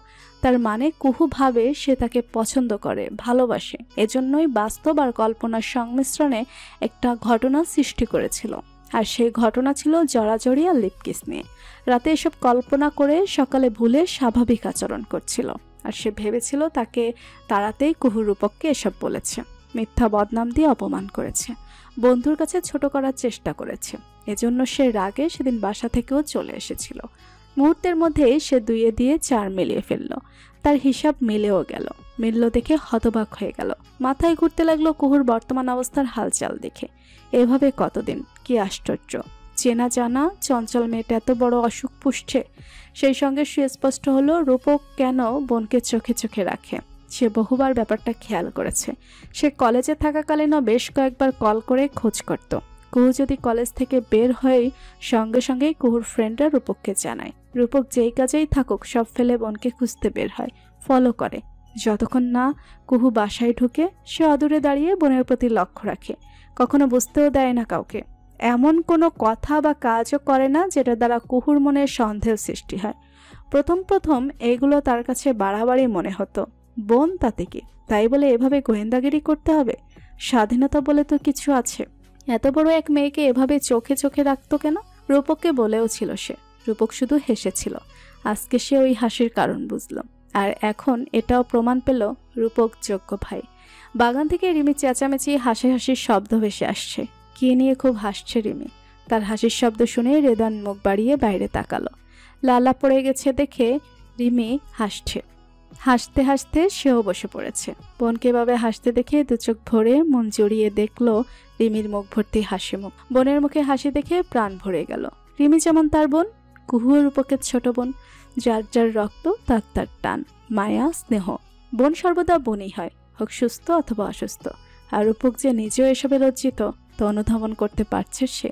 তার মানে কুহু ভাবে সে তাকে পছন্দ করে, ভালোবাসে। এজন্যই বাস্তব আর কল্পনার সংমিশ্রণে একটা ঘটনা সৃষ্টি করেছিল। আর সেই ঘটনা ছিল জড়াজড়ি আর লিপকিস নিয়ে। রাতে এসব কল্পনা করে সকালে ভুলে স্বাভাবিক আচরণ করছিল। আর সে ভেবেছিল তাকে তাড়াতেই কুহু রূপককে এসব বলেছে, মিথ্যা বদনাম দিয়ে অপমান করেছে, বন্ধুর কাছে ছোট করার চেষ্টা করেছে। এজন্য সে রাগে সেদিন বাসা থেকেও চলে এসেছিল। মুহূর্তের মধ্যে সে 2 দিয়ে 4 মিলিয়ে ফেলল। তার হিসাব মিলেও গেল। মিলল দেখে হতবাক হয়ে গেল। মাথায় ঘুরতে লাগলো কুহুর বর্তমান অবস্থার হালচাল দেখে। এভাবে কতদিন? কি আশ্চর্য! চেনা জানা চঞ্চল মেয়েটা এত বড় অসুখ পুষছে। সেই সঙ্গে সুস্পষ্ট হলো রূপক কেন বোনকে চোখে চোখে রাখে। সে বহুবার ব্যাপারটা খেয়াল করেছে। সে কলেজে থাকাকালীনও বেশ কয়েকবার কল করে খোঁজ করত। কুহু যদি কলেজ থেকে বের হয়ে সঙ্গে সঙ্গেই কুহুর ফ্রেন্ডরা রূপককে জানায়। রূপক যেই কাজেই থাকুক সব ফেলে বোনকে খুঁজতে বের হয়, ফলো করে। যতক্ষণ না কুহু বাসায় ঢুকে সে অদূরে দাঁড়িয়ে বোনের প্রতি লক্ষ্য রাখে। কখনো বুঝতেও দেয় না কাউকে। এমন কোনো কথা বা কাজও করে না যেটা দ্বারা কুহুর মনে সন্দেহ সৃষ্টি হয়। প্রথম প্রথম এগুলো তার কাছে বাড়াবাড়ি মনে হতো। বোন তাতে কি? তাই বলে এভাবে গোয়েন্দাগিরি করতে হবে? স্বাধীনতা বলে তো কিছু আছে। এত বড় এক মেয়েকে এভাবে চোখে চোখে রাখতো কেন? রূপককে বলেও ছিল সে। রূপক শুধু হেসেছিল। আজকে সে ওই হাসির কারণ বুঝল। আর এখন এটাও প্রমাণ পেল রূপক যোগ্য ভাই। বাগান থেকে রিমি চেঁচামেচি হাসির শব্দ ভেসে আসছে। কি নিয়ে খুব হাসছে রিমি? তার হাসির শব্দ শুনে রেদান মুখ বাড়িয়ে বাইরে তাকালো। লালা পড়ে গেছে দেখে রিমি হাসছে। হাসতে হাসতে সেও বসে পড়েছে। বোনকে এভাবে হাসতে দেখে দু চোখ ভরে মন জড়িয়ে দেখলো রিমির মুখ ভর্তি হাসি মুখ। বোনের মুখে হাসি দেখে প্রাণ ভরে গেল। রিমি যেমন তার বোন, কুহু রূপকের ছোট বোন। যার যার রক্ত তার তার টান, মায়া, স্নেহ। বোন সর্বদা বোনই হয়, হোক সুস্থ অথবা অসুস্থ। আর রূপক যে নিজেও এসবে লজ্জিত তা অনুধাবন করতে পারছে সে।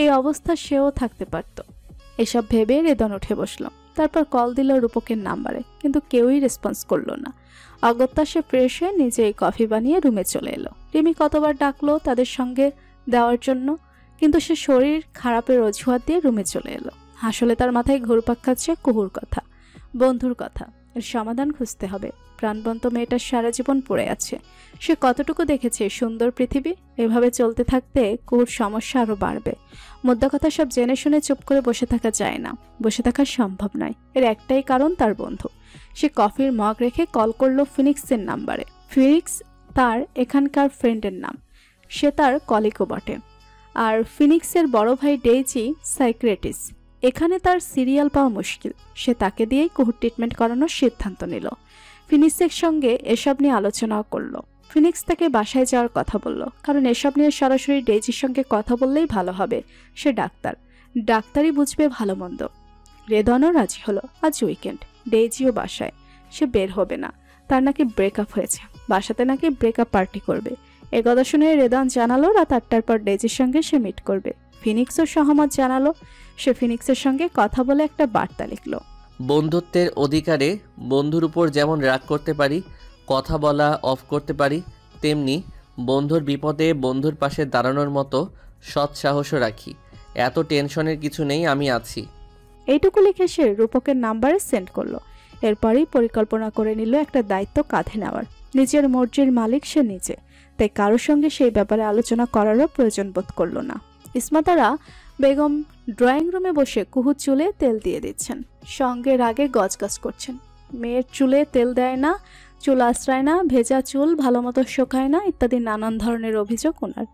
এই অবস্থা সেও থাকতে পারত। এসব ভেবে রেদন উঠে বসল। তারপর কল দিল রূপকের নাম্বারে, কিন্তু কেউই রেসপন্স করলো না। অগত্যা সে ফ্রেশ হয়ে নিজেই কফি বানিয়ে রুমে চলে এলো। রিমি কতবার ডাকলো তাদের সঙ্গে দেওয়ার জন্য, কিন্তু সে শরীর খারাপের অজুহাত দিয়ে রুমে চলে এলো। আসলে তার মাথায় ঘুরপাক খাচ্ছে কুহুর কথা, বন্ধুর কথা। এর সমাধান খুঁজতে হবে। প্রাণবন্ত মেয়েটার সারা জীবন পড়ে আছে। সে কতটুকু দেখেছে সুন্দর পৃথিবী। এভাবে চলতে থাকতে কুহুর সমস্যা আরো বাড়বে। মোদ্দা কথা সব জেনে শুনে চুপ করে বসে থাকা যায় না, বসে থাকা সম্ভব নয়। এর একটাই কারণ, তার বন্ধু। সে কফির মগ রেখে কল করলো ফিনিক্সের নাম্বারে। ফিনিক্স তার এখানকার ফ্রেন্ডের নাম। সে তার কলিগও বটে। আর ফিনিক্সের বড় ভাই ডেইজি সাইক্রেটিস। এখানে তার সিরিয়াল পাওয়া মুশকিল। সে তাকে দিয়েই কুহুর ট্রিটমেন্ট করানোর সিদ্ধান্ত নিল। ফিনিক্সের সঙ্গে এসব নিয়ে আলোচনাও করলো। ফিনিক্স তাকে বাসায় যাওয়ার কথা বলল, কারণ এসব নিয়ে সরাসরি ডেইজির সঙ্গে কথা বললেই ভালো হবে। সে ডাক্তার, ডাক্তারই বুঝবে ভালো মন্দ। রেদনও রাজি হলো। আজ উইকেন্ড, ডেইজিও বাসায়। সে বের হবে না। তার নাকি ব্রেকআপ হয়েছে, বাসাতে নাকি ব্রেকআপ পার্টি করবে। এ কথা শুনে রেদন জানালো রাত 8টার পর ডেইজির সঙ্গে সে মিট করবে। ফিনিক্সও সহমত জানালো। সে ফিনিক্সের সঙ্গে কথা বলে একটা বার্তা লিখলো। বন্ধুত্বের অধিকারে বন্ধুর উপর যেমন রাগ করতে পারি, কথা বলা অফ করতে পারি, তেমনি বন্ধুর বিপদে বন্ধুর পাশে দাঁড়ানোর মতো সৎ সাহসও রাখি। এত টেনশনের কিছু নেই, আমি আছি। এইটুকু লিখে সে রূপকের নাম্বারে সেন্ড করলো। এরপরই পরিকল্পনা করে নিল একটা দায়িত্ব কাঁধে নেওয়ার। নিজের মর্জির মালিক সে নিজে, তাই কারোর সঙ্গে সেই ব্যাপারে আলোচনা করারও প্রয়োজন বোধ করলো না। ইসমাতারা বেগম ড্রয়িং রুমে বসে কুহুর চুলে তেল দিয়ে দিচ্ছেন। সঙ্গে রাগে গজগজ করছেন। মেয়ের চুলে তেল দেয় না, চুল আশ্রায় না, ভেজা চুল ভালো মতো শোকায় না, ইত্যাদি নানান ধরনের অভিযোগ ওনার।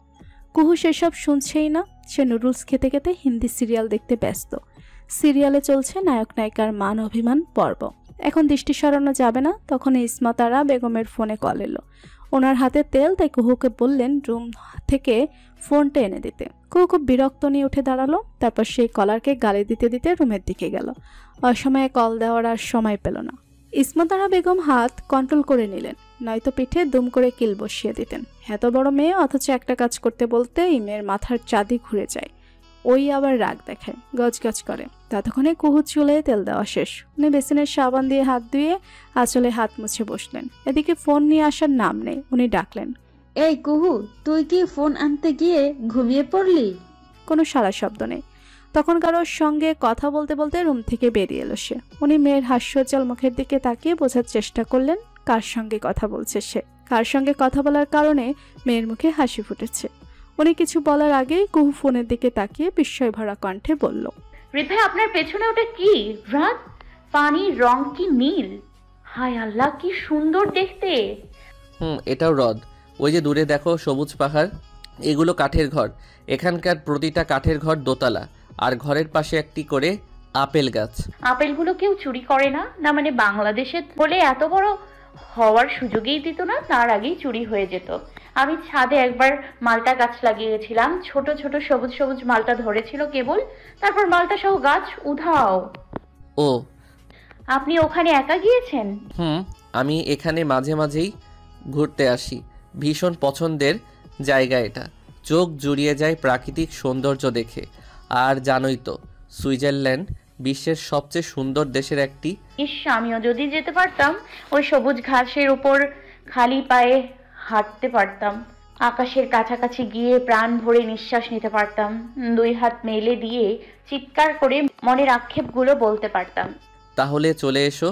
কুহু সেসব শুনছেই না। সে নুডলস খেতে খেতে হিন্দি সিরিয়াল দেখতে ব্যস্ত। সিরিয়ালে চলছে নায়ক নায়িকার মান অভিমান পর্ব। এখন দৃষ্টি সরানো যাবে না। তখন ইসমাতারা বেগমের ফোনে কল এলো। ওনার হাতে তেল, তাই কুহুকে বললেন রুম থেকে ফোনটা এনে দিতে। কুহু খুব বিরক্ত নিয়ে উঠে দাঁড়ালো। তারপর সেই কলারকে গালি দিতে দিতে রুমের দিকে গেল। অসময়ে কল দেওয়ার আর সময় পেল না। ইসমাতারা বেগম হাত কন্ট্রোল করে নিলেন, নয়তো পিঠে দুম করে কিল বসিয়ে দিতেন। এত বড় মেয়ে, অথচ একটা কাজ করতে বলতে এই মেয়ের মাথার চাঁদি ঘুরে যায়। ওই আবার রাগ দেখায়, গজগজ করে। ততক্ষণে কুহু চুলে তেল দেওয়া শেষ। উনি বেসিনের সাবান দিয়ে হাত ধুয়ে আঁচলে হাত মুছে বসলেন। এদিকে ফোন নিয়ে আসার নাম নেই। উনি ডাকলেন, এই কুহু, তুই কি ফোন আনতে গিয়ে ঘুমিয়ে পড়লি? কোনো সারা শব্দ নেই। তখন কারোর সঙ্গে কথা বলতে বলতে রুম থেকে বেরিয়ে এলো সে। উনি মেয়ের হাস্যোজ্জ্বল মুখের দিকে তাকিয়ে বোঝার চেষ্টা করলেন কার সঙ্গে কথা বলছে সে। কার সঙ্গে কথা বলার কারণে মেয়ের মুখে হাসি ফুটেছে। উনি কিছু বলার আগেই কুহু ফোনের দিকে তাকিয়ে বিস্ময় ভরা কণ্ঠে বলল, রিত ভাই, আপনার পেছনে ওটা কি? রাত, পানির রং কি নীল! হায় আল্লাহ, কি সুন্দর দেখতে! এটাও হ্রদ। ওই যে দূরে দেখো সবুজ পাহাড়, এগুলো কাঠের ঘর। এখানকার প্রতিটা কাঠের ঘর দোতলা, আর ঘরের পাশে একটি করে আপেল গাছ। আপেলগুলো কেউ চুরি করে না? না মানে বাংলাদেশে বলে এত বড় হওয়ার সুযোগই দিত না, তার আগেই চুরি হয়ে যেত। আমি ছাদে একবার মালটা গাছ লাগিয়েছিলাম, ছোট ছোট সবুজ সবুজ মালটা ধরেছিল কেবল, তারপর মালটা সহ গাছ উধাও। ও আপনি ওখানে একা গিয়েছেন? আমি এখানে মাঝে মাঝেই ঘুরতে আসি, ভীষণ পছন্দের জায়গা এটা। চোখ জুড়িয়ে যায় প্রাকৃতিক সৌন্দর্য দেখে। আর জানোই তো, সুইজারল্যান্ড বিশ্বের সবচেয়ে সুন্দর দেশের একটি। ইস, আমিও যদি যেতে পারতাম, ওই সবুজ ঘাসের উপর খালি পায়ে হাঁটতে পারতাম, আকাশের কাছাকাছি গিয়ে প্রাণ ভরে নিঃশ্বাস নিতে পারতাম, দুই হাত মেলে দিয়ে চিৎকার করে মনের আক্ষেপগুলো বলতে পারতাম। তাহলে চলে এসো।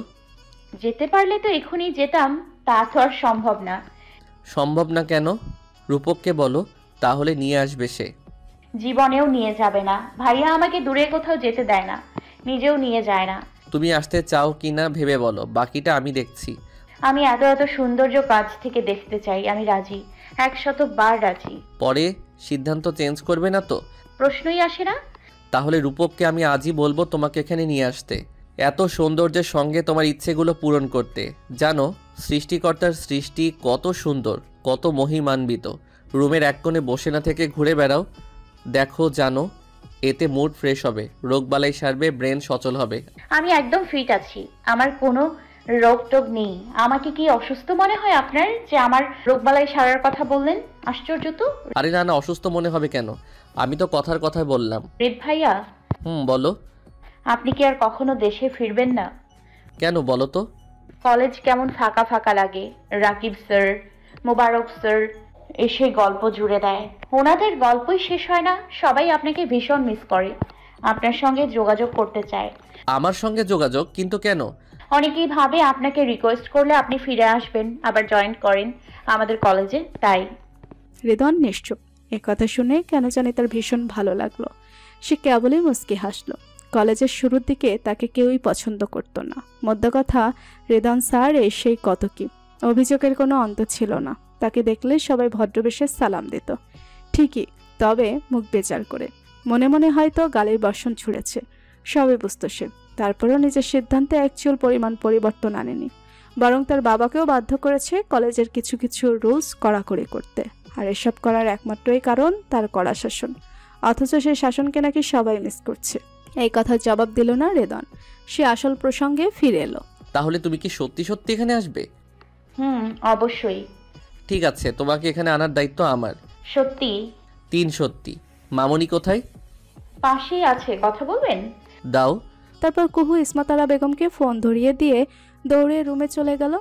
যেতে পারলে তো এখনই যেতাম, তা তো আর সম্ভব না। সম্ভব না কেন? রূপককে বলো, তাহলে নিয়ে আসবে সে। জীবনেও নিয়ে যাবে না। ভাইয়া আমাকে দূরে কোথাও যেতে দেয় না, নিজেও নিয়ে যায় না। তুমি আসতে চাও কি না ভেবে বলো, বাকিটা আমি দেখছি। আমি এত এত সৌন্দর্য কাছ থেকে দেখতে চাই, আমি রাজি, 100 বার রাজি। পরে সিদ্ধান্ত চেঞ্জ করবে না তো? প্রশ্নই আসে না। তাহলে রূপককে আমি আজই বলবো তোমাকে এখানে নিয়ে আসতে, এত সৌন্দর্যের সঙ্গে তোমার ইচ্ছেগুলো পূরণ করতে। জানো, সৃষ্টিকর্তার সৃষ্টি কত সুন্দর, কত মহিমান্বিত। রুমের এক কোণে বসে না থেকে ঘুরে বেড়াও, দেখো, জানো, এতে মুড ফ্রেশ হবে, রোগবালাই সারবে, ব্রেন সচল হবে। আমি একদম ফিট আছি, আমার কোনো রোগ টোগ নেই। আমাকে কি অসুস্থ মনে হয় আপনার যে আমার রোগবালাই সারার কথা বললেন? আশ্চর্য তো। আরে না না, অসুস্থ মনে হবে কেন? আমি তো কথার কথাই বললাম। রেদ ভাইয়া, বলো। আপনি কি আর কখনো দেশে ফিরবেন না? কেন বলো তো? কলেজ কেমন ফাঁকা ফাঁকা লাগে। রাকিব স্যার, মোবারক স্যার এসে গল্প জুড়ে দেয়, ওনাদের গল্পই শেষ হয় না। সবাই আপনাকে ভীষণ মিস করে, আপনার সঙ্গে যোগাযোগ করতে চায়। আমার সঙ্গে যোগাযোগ? কিন্তু কেন? অনেকেই ভাবে আপনাকে রিকোয়েস্ট করলে আপনি ফিরে আসবেন, আবার জয়েন করেন আমাদের কলেজে, তাই। হৃদয় নিশ্চুপ। কথা শুনে কেন জানি তার ভীষণ ভালো লাগলো। সে কেবলই মুচকি হাসলো। কলেজের শুরুর দিকে তাকে কেউই পছন্দ করতো না। মধ্য কথা, হৃদয় স্যার এসেই কত কি, অভিযোগের কোনো অন্ত ছিল না। তাকে দেখলে সবাই ভদ্রবেশে সালাম দিত, ঠিকই, তবে মুখ বেজার করে। মনে মনে হয়তো গালির বর্ষণ ছুঁড়েছে, সবই বুঝত সে। তারপরেও নিজের সিদ্ধান্তে অ্যাকচুয়াল পরিমাণ পরিবর্তন আনেনি, বরং তার বাবাকেও বাধ্য করেছে কলেজের কিছু কিছু রুলস কড়াকড়ি করতে। আর এসব করার একমাত্রই কারণ তার কড়া শাসন, অথচ সেই শাসনকে নাকি সবাই মিস করছে। এই কথার জবাব দিল না রেদন। সে আসল প্রসঙ্গে ফিরে এলো। তাহলে তুমি কি সত্যি সত্যি এখানে আসবে? অবশ্যই। ঠিক আছে, তোমাকে এখানে আনার দায়িত্ব আমার। সত্যি? 3 সত্যি। মামনি কোথায়? পাশেই আছে, কথা বলবেন? দাও। তারপর কুহু ইসমাতারা বেগমকে ফোন ধরিয়ে দিয়ে দৌড়ে রুমে চলে গেল।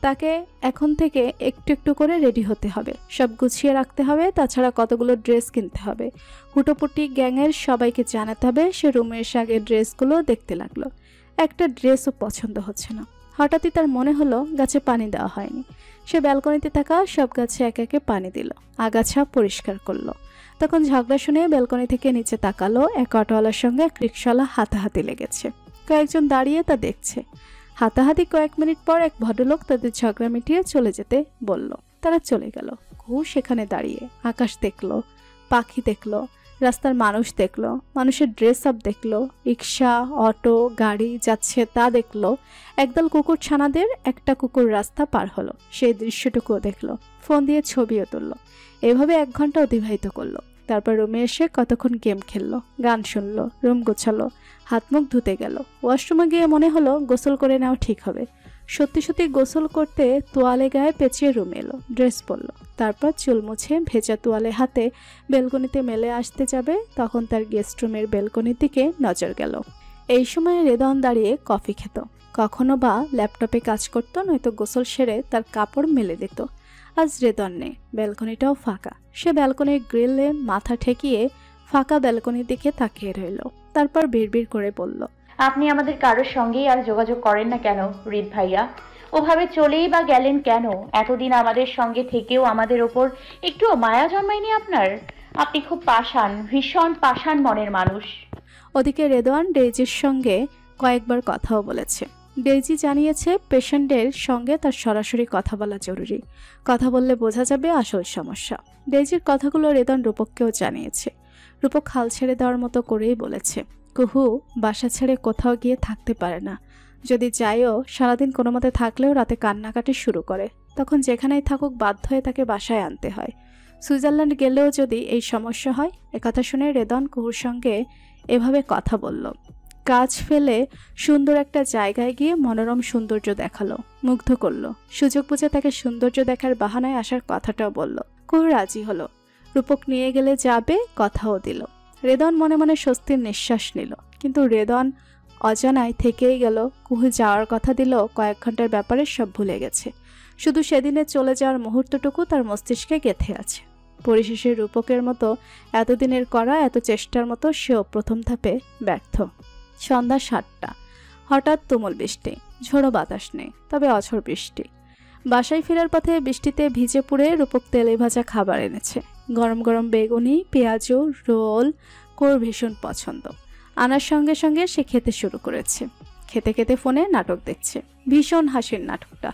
তাকে এখন থেকে একটু একটু করে রেডি হতে হবে, সব গুছিয়ে রাখতে হবে, তাছাড়া কতগুলো ড্রেস কিনতে হবে। হুটোপুটি গ্যাংয়ের সবাইকে জানাতে হবে। সে রুমে এসে আগে ড্রেসগুলো দেখতে লাগলো। একটা ড্রেসও পছন্দ হচ্ছে না। হঠাৎই তার মনে হলো গাছে পানি দেওয়া হয়নি। সে ব্যালকনিতে থাকা সব গাছে একে একে পানি দিল, আগাছা পরিষ্কার করলো। তখন ঝগড়া শুনে ব্যালকনি থেকে নিচে তাকালো। এক অটোওয়ালার সঙ্গে এক রিকশাওয়ালা হাতাহাতি লেগেছে। কয়েকজন দাঁড়িয়ে তা দেখছে। হাতাহাতি কয়েক মিনিট পর এক ভদ্রলোক তাদের ঝগড়া মিটিয়ে চলে যেতে বলল। তারা চলে গেল। কুহু সেখানে দাঁড়িয়ে আকাশ দেখলো, পাখি দেখলো, রাস্তার মানুষ দেখলো, মানুষের ড্রেস আপ দেখলো, রিক্সা, অটো, গাড়ি যাচ্ছে তা দেখলো। একদল কুকুর ছানাদের একটা কুকুর রাস্তা পার হলো, সেই দৃশ্যটুকুও দেখলো। ফোন দিয়ে ছবিও তুললো। এভাবে 1 ঘন্টা অতিবাহিত করলো। তারপর রুমে এসে কতক্ষণ গেম খেললো, গান শুনলো, রুম গোছালো, হাত মুখ ধুতে গেল। ওয়াশরুমে গিয়ে মনে হলো গোসল করে নেওয়া ঠিক হবে। সত্যি সত্যি গোসল করতে তোয়ালে গায়ে পেঁচিয়ে রুমে এলো, ড্রেস পরলো। তারপর চুল মুছে ভেজা তোয়ালে হাতে বেলকনিতে মেলে আসতে যাবে, তখন তার গেস্ট রুমের বেলকনির দিকে নজর গেল। এই সময় রেদন দাঁড়িয়ে কফি খেত, কখনো বা ল্যাপটপে কাজ করত, নয়তো গোসল সেরে তার কাপড় মেলে দিত। আজ রেদন নেই, ব্যালকনিটাও ফাঁকা। সে ব্যালকনির গ্রিলে মাথা ঠেকিয়ে ফাঁকা ব্যালকনির দিকে তাকিয়ে রইল। তারপর বিড়বিড় করে বলল, আপনি আমাদের কারোর সঙ্গেই আর যোগাযোগ করেন না কেন রিদ ভাইয়া? ওভাবে চলেই বা গেলেন কেন? এতদিন আমাদের সঙ্গে থেকেও আমাদের ওপর একটুও মায়া জন্মায়নি আপনার? আপনি খুব পাষাণ, ভীষণ পাষাণ মনের মানুষ। ওদিকে রেদওয়ান ডেইজির সঙ্গে কয়েকবার কথাও বলেছে। ডেইজি জানিয়েছে পেশেন্টের সঙ্গে তার সরাসরি কথা বলা জরুরি, কথা বললে বোঝা যাবে আসল সমস্যা। ডেইজির কথাগুলো রেদন রূপককেও জানিয়েছে। রূপক হাল ছেড়ে দেওয়ার মতো করেই বলেছে, কুহু বাসা ছেড়ে কোথাও গিয়ে থাকতে পারে না। যদি যায়ও, সারাদিন কোনো মতে থাকলেও রাতে কান্নাকাটি শুরু করে। তখন যেখানেই থাকুক বাধ্য হয়ে তাকে বাসায় আনতে হয়। সুইজারল্যান্ড গেলেও যদি এই সমস্যা হয়। একথা শুনে রেদন কুহুর সঙ্গে এভাবে কথা বলল। কাজ ফেলে সুন্দর একটা জায়গায় গিয়ে মনোরম সৌন্দর্য দেখালো, মুগ্ধ করলো। সুযোগ বুঝে তাকে সৌন্দর্য দেখার বাহানায় আসার কথাটাও বলল। কুহু রাজি হলো। রূপক নিয়ে গেলে যাবে, কথাও দিল। রেদন মনে মনে স্বস্তির নিঃশ্বাস নিল। কিন্তু রেদন অজানায় থেকেই গেল। কুহু যাওয়ার কথা দিল, কয়েক ঘন্টার ব্যাপারে সব ভুলে গেছে। শুধু সেদিনে চলে যাওয়ার মুহূর্তটুকু তার মস্তিষ্কে গেঁথে আছে। পরিশেষে রূপকের মতো এতদিনের করা এত চেষ্টার মতো সেও প্রথম ধাপে ব্যর্থ। সন্ধ্যা 7টা। হঠাৎ তুমুল বৃষ্টি, ঝোড়ো বাতাস নেই, তবে অঝড় বৃষ্টি। বাসায় ফেরার পথে বৃষ্টিতে ভিজে পুড়ে রূপক তেলে ভাজা খাবার এনেছে। গরম গরম বেগুনি, পেঁয়াজু, রোল কোর ভীষণ পছন্দ। আনার সঙ্গে সঙ্গে সে খেতে শুরু করেছে। খেতে খেতে ফোনে নাটক দেখছে। ভীষণ হাসির নাটকটা।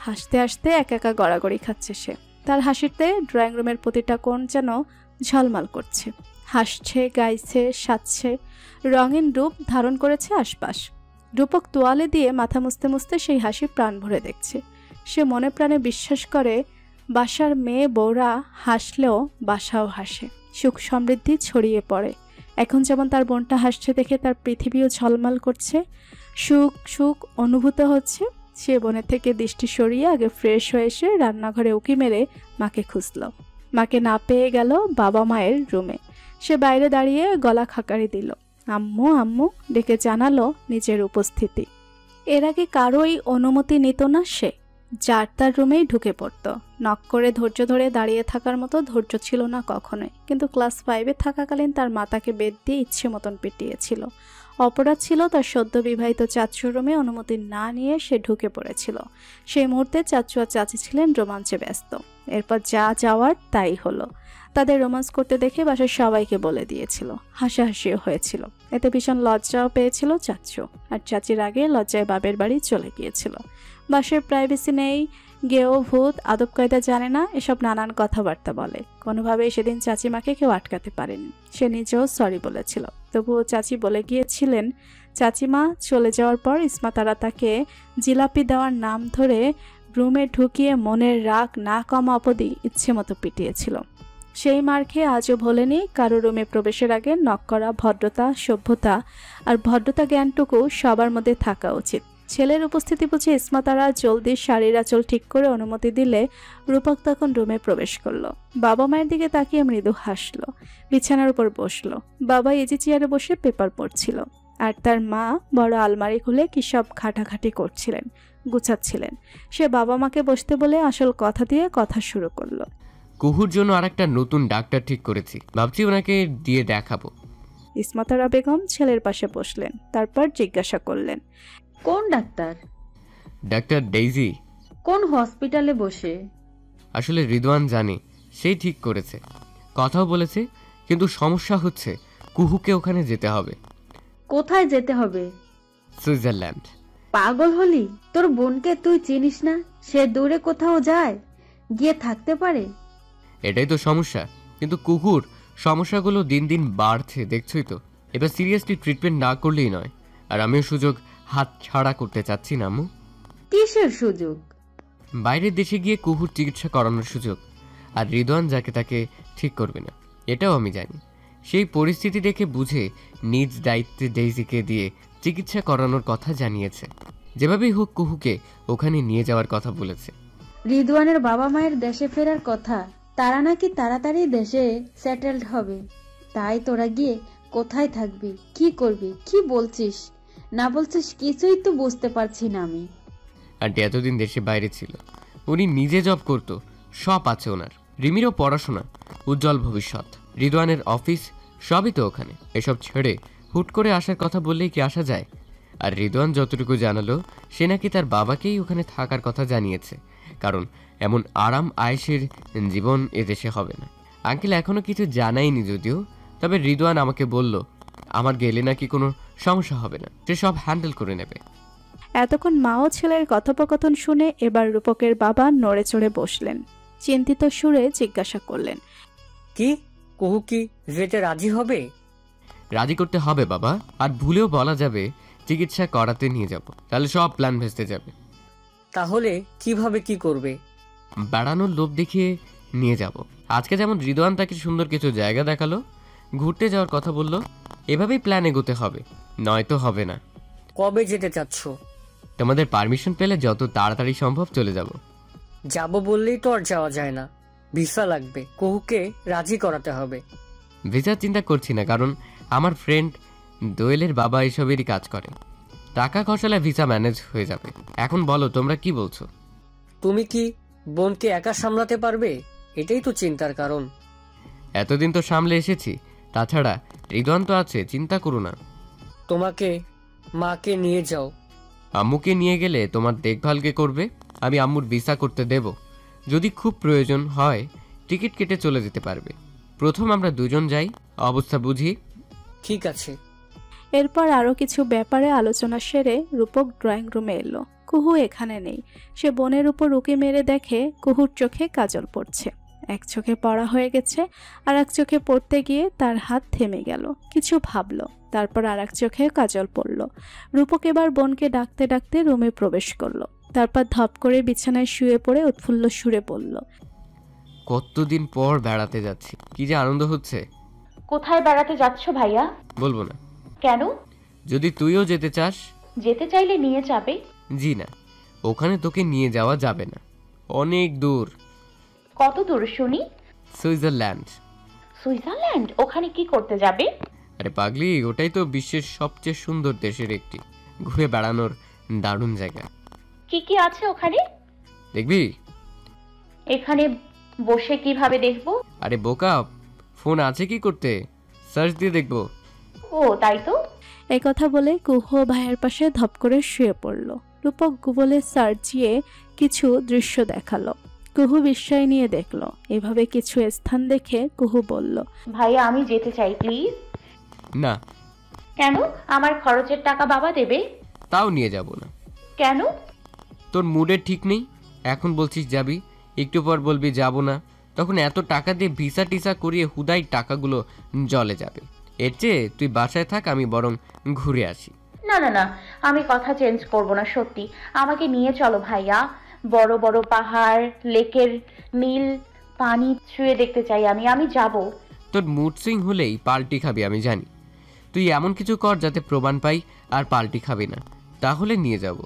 হাসতে হাসতে একা একা গড়াগড়ি খাচ্ছে সে। তার হাসিতে ড্রয়িং রুমের প্রতিটা কোণ যেন ঝলমল করছে। হাসছে, গাইছে, সাজছে, রঙিন রূপ ধারণ করেছে আশপাশ। রূপক তোয়ালে দিয়ে মাথা মুছতে মুছতে সেই হাসি প্রাণ ভরে দেখছে। সে মনে প্রাণে বিশ্বাস করে বাসার মেয়ে বউরা হাসলেও বাসাও হাসে, সুখ সমৃদ্ধি ছড়িয়ে পড়ে। এখন যেমন তার বোনটা হাসছে দেখে তার পৃথিবীও ঝলমল করছে, সুখ সুখ অনুভূত হচ্ছে। সে বোনের থেকে দৃষ্টি সরিয়ে আগে ফ্রেশ হয়ে এসে রান্নাঘরে উকি মেরে মাকে খুঁজল। মাকে না পেয়ে গেল বাবা মায়ের রুমে। সে বাইরে দাঁড়িয়ে গলা খাকারি দিল। আম্মু আম্মু ডেকে জানালো নিজের উপস্থিতি। এর আগে কারোই অনুমতি নিত না সে। যার তার রুমেই ঢুকে পড়ত। নক করে ধৈর্য ধরে দাঁড়িয়ে থাকার মতো ধৈর্য ছিল না কখনোই। কিন্তু ক্লাস 5-এ থাকাকালীন তার মাতাকে বেদ দিয়ে ইচ্ছে মতন পিটিয়েছিল। অপরাধ ছিল তার সদ্য বিবাহিত চাচুর রুমে অনুমতি না নিয়ে সে ঢুকে পড়েছিল। সেই মুহূর্তে চাচু আর চাচি ছিলেন রোমাঞ্চে ব্যস্ত। এরপর যা যাওয়ার তাই হলো। তাদের রোমান্স করতে দেখে বাসার সবাইকে বলে দিয়েছিল। হাসাহাসিও হয়েছিল। এতে ভীষণ লজ্জাও পেয়েছিল চাচু। আর চাচির আগে লজ্জায় বাবের বাড়ি চলে গিয়েছিল। বাসার প্রাইভেসি নেই, গেও ভূত আদব কায়দা জানে না, এসব নানান কথাবার্তা বলে। কোনোভাবেই সেদিন চাচিমাকে কেউ আটকাতে পারেনি। সে নিজেও সরি বলেছিল। তবুও চাচি বলে গিয়েছিলেন চাচিমা চলে যাওয়ার পর ইসমাতারা তাকে জিলাপি দেওয়ার নাম ধরে রুমে ঢুকিয়ে মনের রাগ না কমা অবধি ইচ্ছে মতো পিটিয়েছিল। সেই মার খেয়ে আজও ভোলেনি কারো রুমে প্রবেশের আগে নক করা ভদ্রতা, সভ্যতা আর ভদ্রতা জ্ঞানটুকু সবার মধ্যে থাকা উচিত। ছেলের উপস্থিতি বুঝে ইসমাতারা জলদি শাড়ির আঁচল ঠিক করে অনুমতি দিলে রূপক তখন রুমে প্রবেশ করলো। বাবা মায়ের দিকে তাকিয়ে মৃদু হাসলো। বিছানার উপর বসলো। বাবা ইজি চেয়ারে বসে পেপার পড়ছিল। আর তার মা বড় আলমারি খুলে কি সব ঘাটাঘাটি করছিলেন, গুছাচ্ছিলেন। সে বাবা মাকে বসতে বলে আসল কথা দিয়ে কথা শুরু করলো। কুহুর জন্য আরেকটা নতুন ডাক্তার ঠিক করেছি, ভাবছি ওনাকে দিয়ে দেখাবো। ইসমাতারা বেগম ছেলের পাশে বসলেন। তারপর জিজ্ঞাসা করলেন, কোন ডাক্তার? Doctor daisy. কোন হসপিটালে বসে? আসলে রিদওয়ান জানে, সেই ঠিক করেছে, কথাও বলেছে। কিন্তু সমস্যা হচ্ছে কুহুকে ওখানে যেতে হবে। কোথায় যেতে হবে? সুইজারল্যান্ড। পাগল হলি? তোর বোনকে তুই চিনিস না? সে দূরে কোথাও যায়, গিয়ে থাকতে পারে। এটাই তো সমস্যা। কিন্তু কুহুর সমস্যাগুলো দিন দিন বাড়ছে, দেখছই তো। এবার সিরিয়াসলি ট্রিটমেন্ট না করলেই নয়। আর আমিও সুযোগ হাত ছাড়া করতে চাচ্ছি না আম্মু। কিসের সুযোগ? বাইরের দেশে গিয়ে কুহুর চিকিৎসা করানোর সুযোগ। আর রিদওয়ান যাকে তাকে ঠিক করবে না, এটাও আমি জানি। সেই পরিস্থিতি দেখে বুঝে নিজ দায়িত্বে ডেইজিকে দিয়ে চিকিৎসা করানোর কথা জানিয়েছে। যেভাবেই হোক কুহুকে ওখানে নিয়ে যাওয়ার কথা বলেছে। রিদওয়ানের বাবা মায়ের দেশে ফেরার কথা, তারা নাকি তাড়াতাড়ি দেশে সেটেলড হবে। তাই তোরা গিয়ে কোথায় থাকবি, কি করবি, কি বলছিস না বলছিস কিছুই তো বুঝতে পারছি না আমি। আন্টি এতদিন দেশে বাইরে ছিল, উনি নিজে জব করতো, সব আছে ওনার। রিমিরও পড়াশোনা, উজ্জ্বল ভবিষ্যৎ, রিদওয়ানের অফিস, সবই তো ওখানে। এসব ছেড়ে হুট করে আসার কথা বললেই কি আসা যায়? আর রিদওয়ান যতটুকু জানালো, সে নাকি তার বাবাকেই ওখানে থাকার কথা জানিয়েছে। কারণ এমন আরাম আয়েশের জীবন এদেশে হবে না। আঙ্কেল এখনো কিছু জানায়নি যদিও, তবে রিদওয়ান আমাকে বলল আমার গেলে নাকি কোনো সমস্যা হবে না, সে সব হ্যান্ডেল করে নেবে। এতক্ষণ মা ও ছেলের কথোপকথন শুনে এবার রূপকের বাবা নড়ে চড়ে বসলেন। চিন্তিত সুরে জিজ্ঞাসা করলেন, কি কুহু কি যেতে রাজি হবে? রাজি করতে হবে বাবা। আর ভুলেও বলা যাবে চিকিৎসা করাতে নিয়ে যাব, তাহলে সব প্ল্যান ভেস্তে যাবে। তাহলে কিভাবে কি করবে? বেড়ানোর লোভ দেখিয়ে নিয়ে যাব। আজকে যেমন রিদওয়ান তাকে সুন্দর কিছু জায়গা দেখালো, ঘুরতে যাওয়ার কথা বললো, এভাবেই প্ল্যান এগোতে হবে, নয়তো হবে না। কবে যেতে চাচ্ছ? তোমাদের পারমিশন পেলে যত তাড়াতাড়ি সম্ভব চলে যাব। যাব বললেই তো আর যাওয়া যায় না, ভিসা লাগবে, কুহুকে রাজি করাতে হবে। ভিসার চিন্তা করছি না, কারণ আমার ফ্রেন্ড দোয়েলের বাবা এসবেরই কাজ করে, টাকা খসালে ভিসা ম্যানেজ হয়ে যাবে। এখন বলো তোমরা কি বলছো? তুমি কি বোনকে একা সামলাতে পারবে? এটাই তো চিন্তার কারণ। এতদিন তো সামলে এসেছি, তাছাড়া রিদওয়ান তো আছে, চিন্তা করো না। তোমাকে মাকে নিয়ে যাও। আম্মুকে নিয়ে গেলে তোমার দেখভালকে করবে, আমি আম্মুর ভিসা করতে দেব। যদি খুব প্রয়োজন হয় টিকিট কেটে চলে যেতে পারবে। প্রথম আমরা দুজন যাই, অবস্থা বুঝি। ঠিক আছে। এরপর আরও কিছু ব্যাপারে আলোচনা সেরে রূপক ড্রয়িং রুমে এলো। কুহু এখানে নেই। সে বোনের উপর উকি মেরে দেখে কুহুর চোখে কাজল পড়ছে। এক চোখে পড়া হয়ে গেছে, আর এক চোখে পড়তে গিয়ে তার হাত থেমে গেল। কিছু ভাবলো, তারপর আর এক চোখে কাজল পড়ল। রূপক এবার বোনকে ডাকতে ডাকতে রুমে প্রবেশ করলো। তারপর ধপ করে বিছানায় শুয়ে পড়ে উৎফুল্ল সুরে বলল, কতদিন পর বেড়াতে যাচ্ছি, কি যে আনন্দ হচ্ছে। কোথায় বেড়াতে যাচ্ছ ভাইয়া? বলবো না। কেন? যদি তুইও যেতে চাস। যেতে চাইলে নিয়ে যাবে। জি না, ওখানে তোকে নিয়ে যাওয়া যাবে না, অনেক দূর। কত দূর শুনি? সুইজারল্যান্ড। সুইজারল্যান্ড? ওখানে কি করতে যাবে? আরে পাগলি, ওটাই তো বিশ্বের সবচেয়ে সুন্দর দেশের একটি, ঘুরে বেড়ানোর দারুণ জায়গা। কি কি আছে ওখানে? দেখবি। এখানে বসে কিভাবে দেখবো? আরে বোকা, ফোন আছে কি করতে, সার্চ দিয়ে দেখবো। ও তাই তো। এই কথা বলে কুহু ভাইয়ের পাশে ধপ করে শুয়ে পড়ল। রূপক গুগলে সার্চিয়ে কিছু দৃশ্য দেখালো। কুহু বিস্ময় নিয়ে দেখলো। এভাবে কিছু স্থান দেখে কুহু বলল, ভাইয়া আমি যেতে চাই প্লিজ। না। কেন? আমার খরচের টাকা বাবা দেবে। তাও নিয়ে যাব না। কেন? তোর মুডের ঠিক নেই, এখন বলছিস যাবি, একটু পর বলবি যাব না, তখন এত টাকা দিয়ে ভিসা টিসা করিয়ে হুদাই টাকাগুলো জলে যাবে। এর চেয়ে তুই বাসায় থাক, আমি বরং ঘুরে আসি। না না না, আমি কথা চেঞ্জ করব না, সত্যি আমাকে নিয়ে চলো ভাইয়া। বড় বড় পাহাড়, লেকের নীল পানি ছুঁয়ে দেখতে চাই আমি। আমি যাব। তোর মুড সুইং হলেই পাল্টি খাবি আমি জানি। তুই এমন কিছু কর যাতে প্রমাণ পাই আর পাল্টি খাবি না, তাহলে নিয়ে যাব।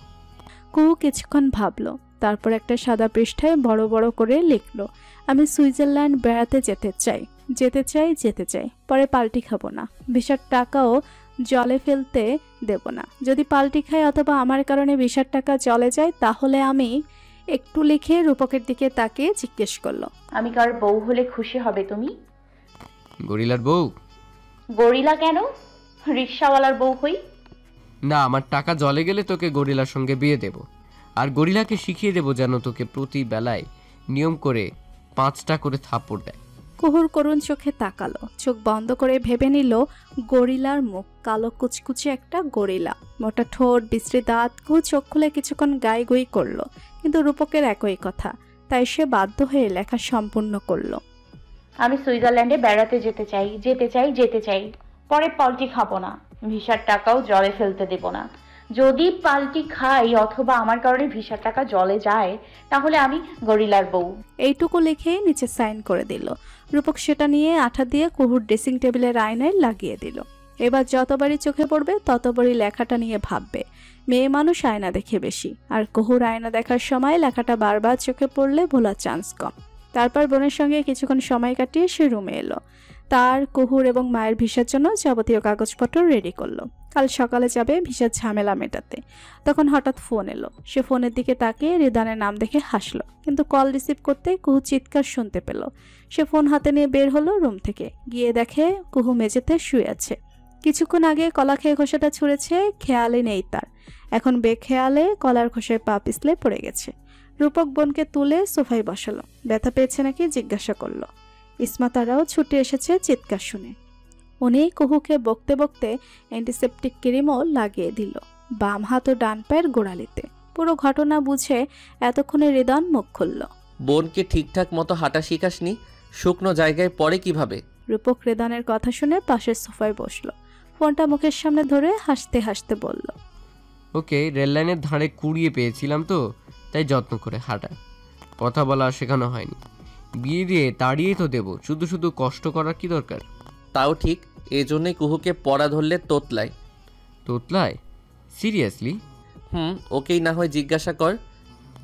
কুহু কিছুক্ষণ ভাবলো, তারপর একটা সাদা পৃষ্ঠায় বড় বড় করে লিখলো, আমি সুইজারল্যান্ড বেড়াতে যেতে চাই, যেতে চাই, যেতে চাই। পরে পাল্টি খাবো না, ভিসার টাকাও জলে ফেলতে দেব না। যদি পাল্টি খাই অথবা আমার কারণে ভিসার টাকা জলে যায়, তাহলে আমি একটু লিখে রূপকের দিকে তাকিয়ে জিজ্ঞেস করলো, আমি কার বউ হলে খুশি হবে তুমি? গরিলার বউ? গরিলা কেন? রিক্সাওয়ালার বউ হই। না, আমার টাকা জলে গেলে তোকে গরিলার সঙ্গে বিয়ে দেব, আর গরিলাকে শিখিয়ে দেব যেন তোকে প্রতি বেলায় নিয়ম করে 5টা করে থাপ্পড় দেয়। কুহুর করুণ চোখে তাকালো, চোখ বন্ধ করে ভেবে নিল গরিলার মুখ, কালো কুচকুচে একটা গরিলা, মোটা ঠোঁট, বিশ্রী দাঁত। কুহু চোখ খুলে কিছুক্ষণ গাইগুই করলো, কিন্তু রূপকের একই কথা, তাই সে বাধ্য হয়ে লেখা সম্পূর্ণ করলো, আমি সুইজারল্যান্ডে বেড়াতে যেতে চাই, যেতে চাই, যেতে চাই। পরে পাল্টি খাবো না, ভিসার টাকাও জলে ফেলতে দেব না। যদি পাল্টি খাই অথবা আমার কারণে ভিসার টাকা জলে যায়, তাহলে আমি গরিলার বউ। এইটুকু লিখে নিচে সাইন করে দিল। রূপক সেটা নিয়ে আঠা দিয়ে কুহুর ড্রেসিং টেবিলের আয়নায় লাগিয়ে দিল। এবার যতবারই চোখে পড়বে ততবারই লেখাটা নিয়ে ভাববে। মেয়ে মানুষ আয়না দেখে বেশি, আর কুহুর আয়না দেখার সময় লেখাটা বারবার চোখে পড়লে ভোলার চান্স কম। তারপর বোনের সঙ্গে কিছুক্ষণ সময় কাটিয়ে সে রুমে এলো। তার, কুহুর এবং মায়ের ভিসার জন্য যাবতীয় কাগজপত্র রেডি করলো। কাল সকালে যাবে ভিসার ঝামেলা মেটাতে। তখন হঠাৎ ফোন এলো। সে ফোনের দিকে তাকিয়ে রিদানের নাম দেখে হাসলো, কিন্তু কল রিসিভ করতে কুহু চিৎকার শুনতে পেল। সে ফোন হাতে নিয়ে বের হলো রুম থেকে। গিয়ে দেখে কুহু মেঝেতে শুয়ে আছে। কিছুক্ষণ আগে কলা খেয়ে খোসাটা ছুঁড়েছে, খেয়ালই নেই তার। এখন বেখেয়ালে কলার খোসায় পা পিছলে পড়ে গেছে। রূপক বোনকে তুলে সোফায় বসালো। ব্যথা পেয়েছে নাকি জিজ্ঞাসা করলো। ইসমা তারাও ছুটে এসেছে চিৎকার শুনে। উনি কুহুকে বকতে বকতে অ্যান্টিসেপটিক ক্রিমও লাগিয়ে দিল বাম হাত ও ডান পায়ের গোড়ালিতে। পুরো ঘটনা বুঝে এতক্ষণে রিদন মুখ খুলল। বোনকে ঠিকঠাক মতো হাঁটা শিখাসনি, শুকনো জায়গায় পড়ে কিভাবে? রূপক রিদনের কথা শুনে পাশের সোফায় বসলো। ফোনটা মুখের সামনে ধরে হাসতে হাসতে বলল, ওকে, রেললাইনের ধারে কুড়িয়ে পেয়েছিলাম তো, তাই যত্ন করে হাঁটা। কথা বলা শেখানো হয়নি। বিয়ে দিয়ে তাড়িয়ে তো দেবো, শুধু শুধু কষ্ট করার কি দরকার? তাও ঠিক, এজন্যই কুহুকে পড়া ধরলে তোতলায়। তোতলায়? সিরিয়াসলি? ওকেই না হয় জিজ্ঞাসা কর।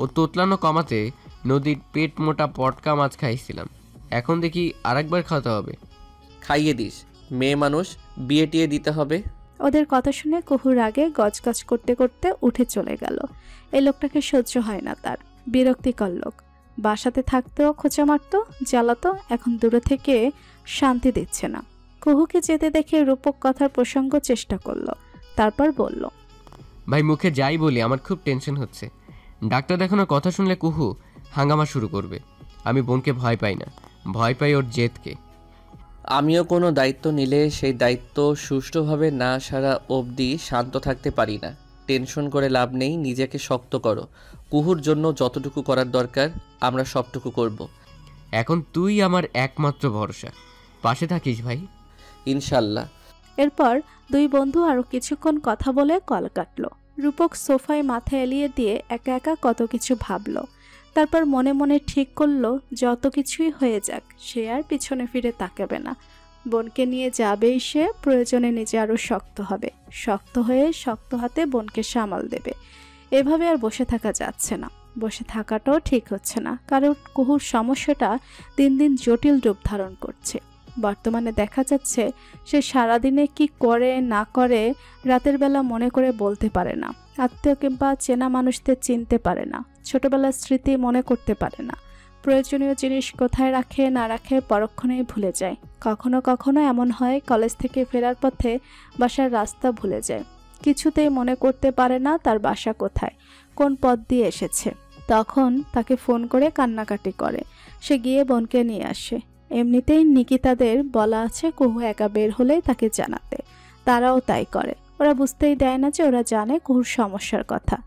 ও তোতলানো কমাতে নদীর পেট মোটা পটকা মাছ খাইছিলাম, এখন দেখি আরেকবার খাওয়াতে হবে। খাইয়ে দিস, মেয়ে মানুষ, বিয়ে টিয়ে দিতে হবে। ওদের কথা শুনে কুহুর আগে গজগজ করতে করতে উঠে চলে গেল। এই লোকটাকে সহ্য হয় না তার, বিরক্তিকর লোক। বাসাতে থাকতেও খোঁচা মারতো, জ্বালাতো, এখন দূরে থেকে শান্তি দিচ্ছে না। কুহুকে যেতে দেখে রূপক কথার প্রসঙ্গ চেষ্টা করলো, তারপর বলল, ভাই মুখে যাই বলি আমার খুব টেনশন হচ্ছে। ডাক্তার দেখানোর কথা শুনলে কুহু হাঙ্গামা শুরু করবে। আমি বোনকে ভয় পাই না, ভয় পাই ওর জেদকে। আমিও কোনো দায়িত্ব নিলে সেই দায়িত্ব সুষ্ঠুভাবে না সারা অবধি শান্ত থাকতে পারি না। টেনশন করে লাভ নেই, নিজেকে শক্ত করো। কুহুর জন্য যতটুকু করার দরকার আমরা সবটুকু করব। এখন তুই আমার একমাত্র ভরসা, পাশে থাকিস ভাই। ইনশাল্লাহ। এরপর দুই বন্ধু আরো কিছুক্ষণ কথা বলে কল কাটলো। রূপক সোফায় মাথা এলিয়ে দিয়ে একা একা কত কিছু ভাবলো। তারপর মনে মনে ঠিক করলো যত কিছুই হয়ে যাক সে আর পিছনে ফিরে তাকাবে না। বোনকে নিয়ে যাবেই সে, প্রয়োজনে নিজে আরো শক্ত হবে, শক্ত হয়ে শক্ত হাতে বোনকে সামাল দেবে। এভাবে আর বসে থাকা যাচ্ছে না। বসে থাকাটাও ঠিক হচ্ছে না, কারণ কুহুর সমস্যাটা দিন দিন জটিল রূপ ধারণ করছে। বর্তমানে দেখা যাচ্ছে সে সারাদিনে কি করে না করে রাতের বেলা মনে করে বলতে পারে না, আত্মীয় কিংবা চেনা মানুষদের চিনতে পারে না, ছোটবেলার স্মৃতি মনে করতে পারে না, প্রয়োজনীয় জিনিস কোথায় রাখে না রাখে পরক্ষণেই ভুলে যায়। কখনো কখনো এমন হয় কলেজ থেকে ফেরার পথে বাসার রাস্তা ভুলে যায়, কিছুতেই মনে করতে পারে না তার বাসা কোথায়, কোন পথ দিয়ে এসেছে। তখন তাকে ফোন করে কান্নাকাটি করে, সে গিয়ে বোনকে নিয়ে আসে। এমনিতেই নিকিতাদের বলা আছে কুহু একা বের হলেই তাকে জানাতে, তারাও তাই করে। ওরা বুঝতেই দেয় না যে ওরা জানে কুহুর সমস্যার কথা,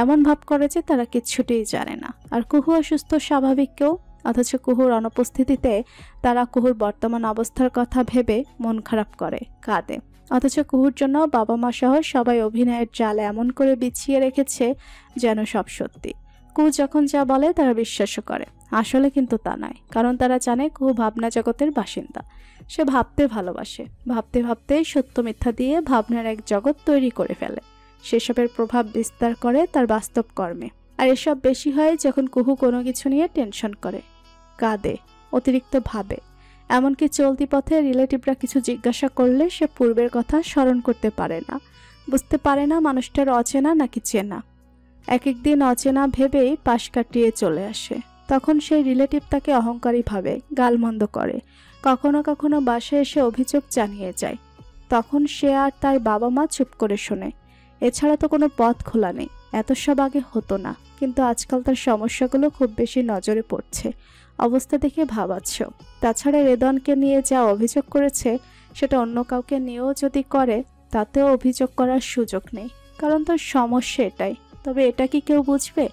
এমন ভাব করে যে তারা কিচ্ছুটিই জানে না। আর কুহু অসুস্থ স্বাভাবিক কেউ, অথচ কুহুর অনুপস্থিতিতে তারা কুহুর বর্তমান অবস্থার কথা ভেবে মন খারাপ করে, কাঁদে। অথচ কুহুর জন্য বাবা মা সহ সবাই অভিনয়ের জাল এমন করে বিছিয়ে রেখেছে যেন সব সত্যি। কুহু যখন যা বলে তারা বিশ্বাসও করে, আসলে কিন্তু তা নয়, কারণ তারা জানে কুহু ভাবনা জগতের বাসিন্দা। সে ভাবতে ভালোবাসে, ভাবতে ভাবতেই সত্য মিথ্যা দিয়ে ভাবনার এক জগৎ তৈরি করে ফেলে। সেসবের প্রভাব বিস্তার করে তার বাস্তব কর্মে। আর এসব বেশি হয় যখন কুহু কোনো কিছু নিয়ে টেনশন করে, কাঁদে, অতিরিক্ত ভাবে। এমনকি চলতি পথে রিলেটিভরা কিছু জিজ্ঞাসা করলে সে পূর্বের কথা স্মরণ করতে পারে না, বুঝতে পারে না মানুষটার অচেনা নাকি চেনা। এক একদিন অচেনা ভেবেই পাশ কাটিয়ে চলে আসে। তখন সেই রিলেটিভ তাকে অহংকারী ভাবে গালমন্দ করে, কখনো কখনো বাসায় এসে অভিযোগ জানিয়ে যায়। তখন সে আর তার বাবা মা চুপ করে শোনে, এছাড়া তো কোনো পথ খোলা নেই। এত সব আগে হতো না, কিন্তু আজকাল তার সমস্যাগুলো খুব বেশি নজরে পড়ছে। অবস্থা দেখে ভাবাচ্ছ। তাছাড়া রেদনকে নিয়ে যা অভিযোগ করেছে সেটা অন্য কাউকে নিয়েও যদি করে তাতেও অভিযোগ করার সুযোগ নেই, কারণ তার সমস্যা এটাই। তবে এটা কি কেউ বুঝবে?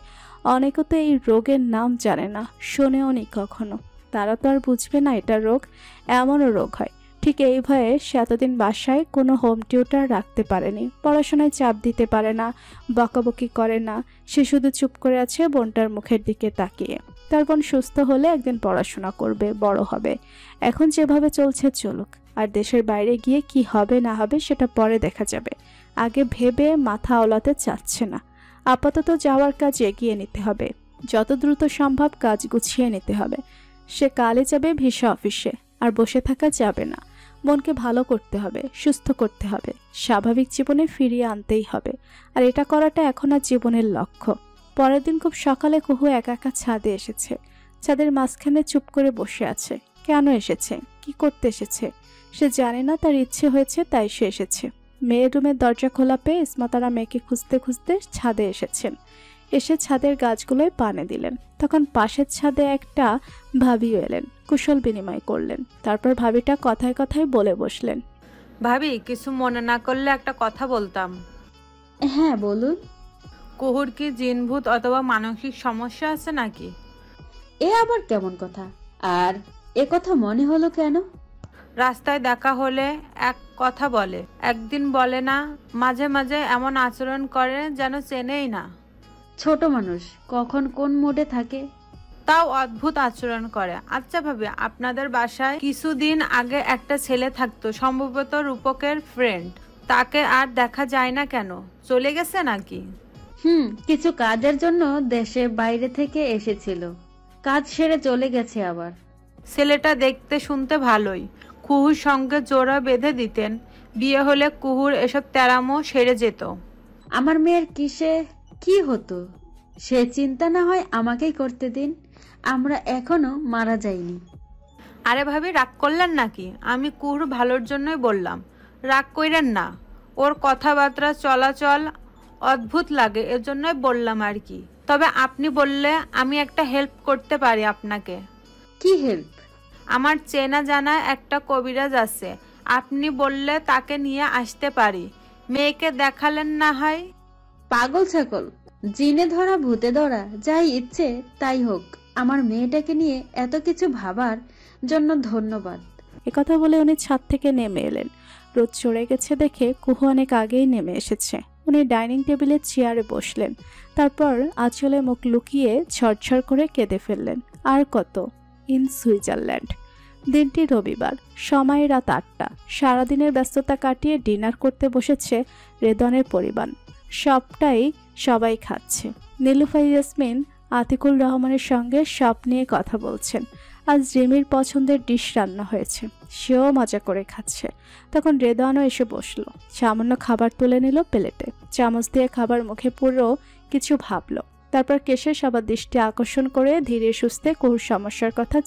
অনেকে তো এই রোগের নাম জানে না, শোনেও নি কখনো। তারা তো আর বুঝবে না এটা রোগ, এমনও রোগ হয়। ঠিক এই ভয়ে সে এতদিন বাসায় কোনো হোম টিউটার রাখতে পারেনি, পড়াশোনায় চাপ দিতে পারে না, বকাবকি করে না। সে শুধু চুপ করে আছে বোনটার মুখের দিকে তাকিয়ে। তার বোন সুস্থ হলে একদিন পড়াশোনা করবে, বড় হবে। এখন যেভাবে চলছে চলুক, আর দেশের বাইরে গিয়ে কি হবে না হবে সেটা পরে দেখা যাবে। আগে ভেবে মাথা ওলাতে চাচ্ছে না। আপাতত যাওয়ার কাজ এগিয়ে নিতে হবে, যত দ্রুত সম্ভব কাজ গুছিয়ে নিতে হবে। সে কালই যাবে ভিসা অফিসে, আর বসে থাকা যাবে না। বোনকে ভালো করতে হবে, সুস্থ করতে হবে, স্বাভাবিক জীবনে ফিরিয়ে আনতেই হবে। আর এটা করাটা এখন আর জীবনের লক্ষ্য। পরের দিন খুব সকালে কুহু একা একা ছাদে এসেছে। ছাদের মাঝখানে চুপ করে বসে আছে। কেন এসেছে, কি করতে এসেছে সে জানে না, তার ইচ্ছে হয়েছে তাই সে এসেছে। মেয়ের রুমের দরজা খোলা পেয়ে ইসমাতারা মেয়েকে খুঁজতে খুঁজতে ছাদে এসেছেন। এসে ছাদের গাছগুলোয় পানি দিলেন। তখন পাশের ছাদে একটা ভাবিও এলেন, কুশল বিনিময় করলেন। তারপর ভাবিটা কথায় কথায় বলে বসলেন, ভাবি কিছু মনে না করলে একটা কথা বলতাম। হ্যাঁ বলুন। কুহুর কি জিনভূত অথবা মানসিক সমস্যা আছে নাকি? এ আবার কেমন কথা? আর এ কথা মনে হলো কেন? রাস্তায় দেখা হলে এক কথা বলে, একদিন বলে না, মাঝে মাঝে এমন আচরণ করে যেন চেনেই না। ছোট মানুষ কখন কোন মোডে থাকে। তাও অদ্ভুত আচরণ করে। আচ্ছা ভাবি, আপনাদের বাসায় কিছুদিন আগে একটা ছেলে থাকতো, সম্ভবত রূপকের ফ্রেন্ড। তাকে আর দেখা যায় না কেন? চলে গেছে নাকি? কিছু কাজের জন্য দেশে বাইরে থেকে এসেছিল, কাজ সেরে চলে গেছে আবার। ছেলেটা দেখতে শুনতে ভালোই। কুহুর সঙ্গে জোড়া বেঁধে দিতেন, বিয়ে হলে কুহুর এসব তেরামো সেরে যেত। আমার মেয়ের কিসে কি হতো সে চিন্তা না হয় আমাকেই করতে দিন, আমরা এখনো মারা যাইনি। আরে ভাবি, রাগ করলেন নাকি? আমি কুহুর ভালোর জন্যই বললাম, রাগ কইরেন না। ওর কথাবার্তা চলাচল অদ্ভুত লাগে, এজন্যই বললাম আর কি। তবে আপনি বললে আমি একটা হেল্প করতে পারি আপনাকে। কি হেল্প? আমার চেনা জানা একটা কবিরাজ আছে, আপনি বললে তাকে নিয়ে আসতে পারি। মেয়েকে দেখালেন না হয়। পাগল ছাগল, জিনে ধরা ভূতে ধরা যাই ইচ্ছে তাই হোক, আমার মেয়েটাকে নিয়ে এত কিছু ভাবার জন্য ধন্যবাদ। একথা বলে উনি ছাদ থেকে নেমে এলেন। রোদ চড়ে গেছে দেখে কুহু অনেক আগেই নেমে এসেছে। উনি ডাইনিং টেবিলের চেয়ারে বসলেন, তারপর আঁচলে মুখ লুকিয়ে ঝরঝর করে কেঁদে ফেললেন। আর কত, ইন সুইজারল্যান্ড। দিনটি রবিবার, সময় রাত 8টা। সারাদিনের ব্যস্ততা কাটিয়ে ডিনার করতে বসেছে রেদনের পরিবার। সবাই খাচ্ছে। নীলুফা ইয়াসমিন আতিকুল রহমানের সঙ্গে সব নিয়ে কথা বলছেন। আজ রিমির পছন্দের ডিশ রান্না হয়েছে, সেও মজা করে খাচ্ছে। তখন রেদনও এসে বসলো, সামান্য খাবার তুলে নিল প্লেটে। চামচ দিয়ে খাবার মুখে পুরো কিছু ভাবলো, তারপর কেশে সবার দৃষ্টি আকর্ষণ করে ধীরে সুস্থে কুহুর সমস্যার কথা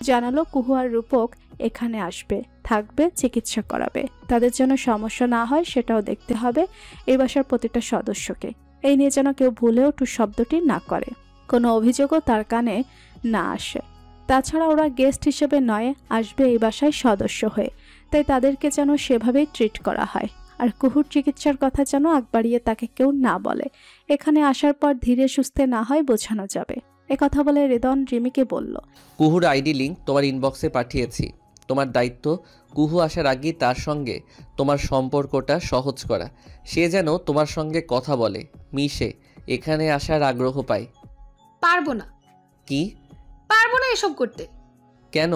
জানালো কুহু আর রূপক এখানে আসবে, থাকবে, চিকিৎসা করাবে। তাদের যেন সমস্যা না হয় সেটাও দেখতে হবে এই বাসার প্রতিটা সদস্যকে। এই নিয়ে যেন কেউ ভুলেও টু শব্দটি না করে, কোনো অভিযোগও তার কানে না আসে। তাছাড়া ওরা গেস্ট হিসেবে নয়, আসবে এই বাসায় সদস্য হয়ে, তাই তাদেরকে যেন সেভাবেই ট্রিট করা হয়। আর কুহুর চিকিৎসার কথা যেন আগ বাড়িয়ে তাকে কেউ না বলে। এখানে আসার পর ধীরে সুস্থে না হয় বোঝানো যাবে। একথা বলে রেদন রিমিকে বলল, কুহুর আইডি লিঙ্ক তোমার ইনবক্সে পাঠিয়েছি। তোমার দায়িত্ব কুহু আসার আগেই তার সঙ্গে তোমার সম্পর্কটা সহজ করা। সে যেন তোমার সঙ্গে কথা বলে, মিশে, এখানে আসার আগ্রহ পায়। পারবো না। কি? পারবো না এসব করতে। কেন?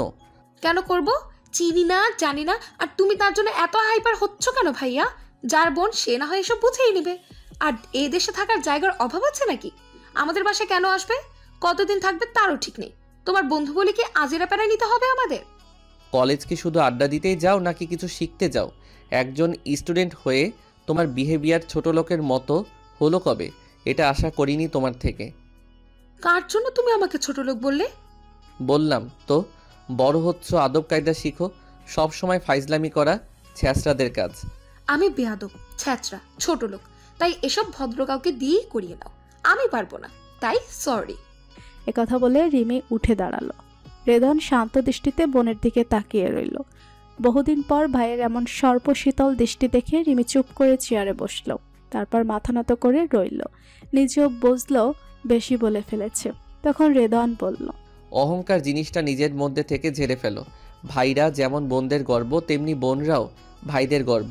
কেন করব? চিনি না, জানি না, আর তুমি তার জন্য এত হাইপার হচ্ছ কেন ভাইয়া? যার বোন সে না হয় এসব বুঝেই নেবে। আর এই দেশে থাকার জায়গার অভাব আছে নাকি? আমাদের বাসায় কেন আসবে, কতদিন থাকবে তারও ঠিক নেই। তোমার বন্ধু বলে কি আজেরা প্যারা নিতে হবে আমাদের? কলেজ কি শুধু আড্ডা দিতেই যাও নাকি কিছু শিখতে যাও? একজন স্টুডেন্ট হয়ে তোমার বিহেভিয়ার ছোট লোকের মতো হলো কবে? এটা আশা করিনি তোমার থেকে। কার জন্য তুমি আমাকে ছোট লোক বললে? বললাম তো, বড় হচ্ছ, আদব কায়দা শিখো। সব সময় ফাইজলামি করা ছ্যাঁচড়াদের কাজ। আমি বেয়াদব, ছ্যাঁচড়া, ছোট লোক, তাই এসব ভদ্র কাউকে দিয়েই করিয়ে নাও। আমি পারবো না, তাই সরি। একথা বলে রিমি উঠে দাঁড়ালো। রেদন শান্ত দৃষ্টিতে বোনের দিকে তাকিয়ে রইল। বহুদিন পর ভাইয়ের এমন সর্পশীতল দৃষ্টি দেখে রিমি চুপ করে চেয়ারে বসলো, তারপর মাথা নত করে রইল। নিজেও বুঝলো বেশি বলে ফেলেছে। তখন রেদন বলল, অহংকার জিনিসটা নিজের মধ্যে থেকে ঝেড়ে ফেলো। ভাইরা যেমন বোনদের গর্ব, তেমনি বোনরাও ভাইদের গর্ব।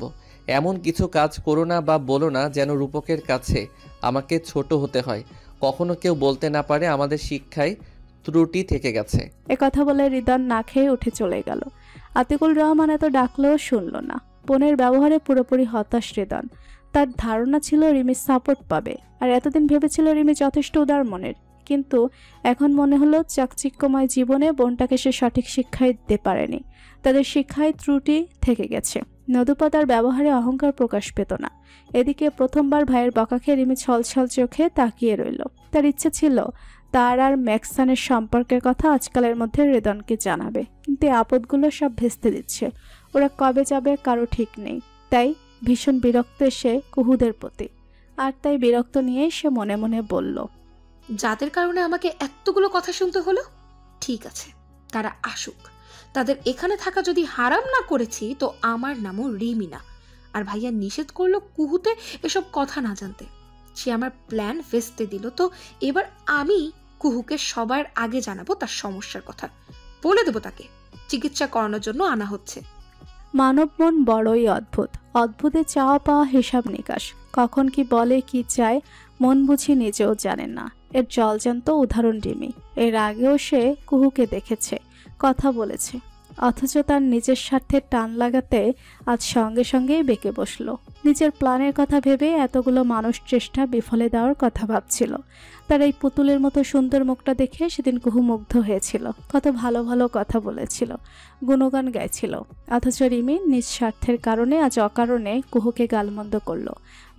এমন কিছু কাজ করো না বা বলো না যেন রূপকের কাছে আমাকে ছোট হতে হয়। কখনো কেউ বলতে না পারে আমাদের শিক্ষায় ত্রুটি থেকে গেছে। একথা বলে রিদন না খেয়ে উঠে চলে গেল। আতিকুল রহমান এত ডাকলেও শুনল না। বোনের ব্যবহারে পুরোপুরি হতাশ রিদন। তার ধারণা ছিল রিমি সাপোর্ট পাবে, আর এতদিন ভেবেছিল রিমি যথেষ্ট উদার মনের। কিন্তু এখন মনে হলো চাকচিক্যময় জীবনে বোনটাকে সে সঠিক শিক্ষাই দিতে পারেনি। তাদের শিক্ষায় ত্রুটি থেকে গেছে। নদুপা তার ব্যবহারে অহংকার প্রকাশ পেত না। এদিকে প্রথমবার ভাইয়ের বকা খেয়ে রিমি ছলছল চোখে তাকিয়ে রইল। তার ইচ্ছে ছিল তার আর ম্যাক্সানের সম্পর্কের কথা আজকালের মধ্যে রেদনকে জানাবে, কিন্তু আপদগুলো সব ভেস্তে দিচ্ছে। ওরা কবে যাবে কারো ঠিক নেই। তাই ভীষণ বিরক্ত এসে কুহুদের প্রতি, আর তাই বিরক্ত নিয়ে সে মনে মনে বলল, যাদের কারণে আমাকে এতগুলো কথা শুনতে হলো, ঠিক আছে, তারা আসুক। তাদের এখানে থাকা যদি হারাম না করেছি তো আমার নামও রিমি না। আর ভাইয়া নিষেধ করলো কুহুতে এসব কথা না জানতে। সে আমার প্ল্যান ভেস্তে দিল, তো এবার আমি কুহুকে সবার আগে জানাবো তার সমস্যার কথা। বলে দেবো তাকে চিকিৎসা করানোর জন্য আনা হচ্ছে। মানব মন বড়ই অদ্ভুত, অদ্ভুতে চাওয়া পাওয়া হিসাব নিকাশ, কখন কি বলে কি চায় মন বুঝি নিজেও জানে না। এর জলজান্ত উদাহরণ রিমি। এর আগেও সে কুহুকে দেখেছে, কথা বলেছে, অথচ তার নিজের স্বার্থে টান লাগাতে আজ সঙ্গে সঙ্গেই বেঁকে বসলো। নিজের প্ল্যানের কথা ভেবে এতগুলো মানুষ চেষ্টা বিফলে দেওয়ার কথা ভাবছিল। তার এই পুতুলের মতো সুন্দর মুখটা দেখে সেদিন কুহু মুগ্ধ হয়েছিল, কত ভালো ভালো কথা বলেছিল, গুণগান গাইছিল। অথচ রিমি নিজ স্বার্থের কারণে আজ অকারণে কুহুকে গালমন্দ করলো।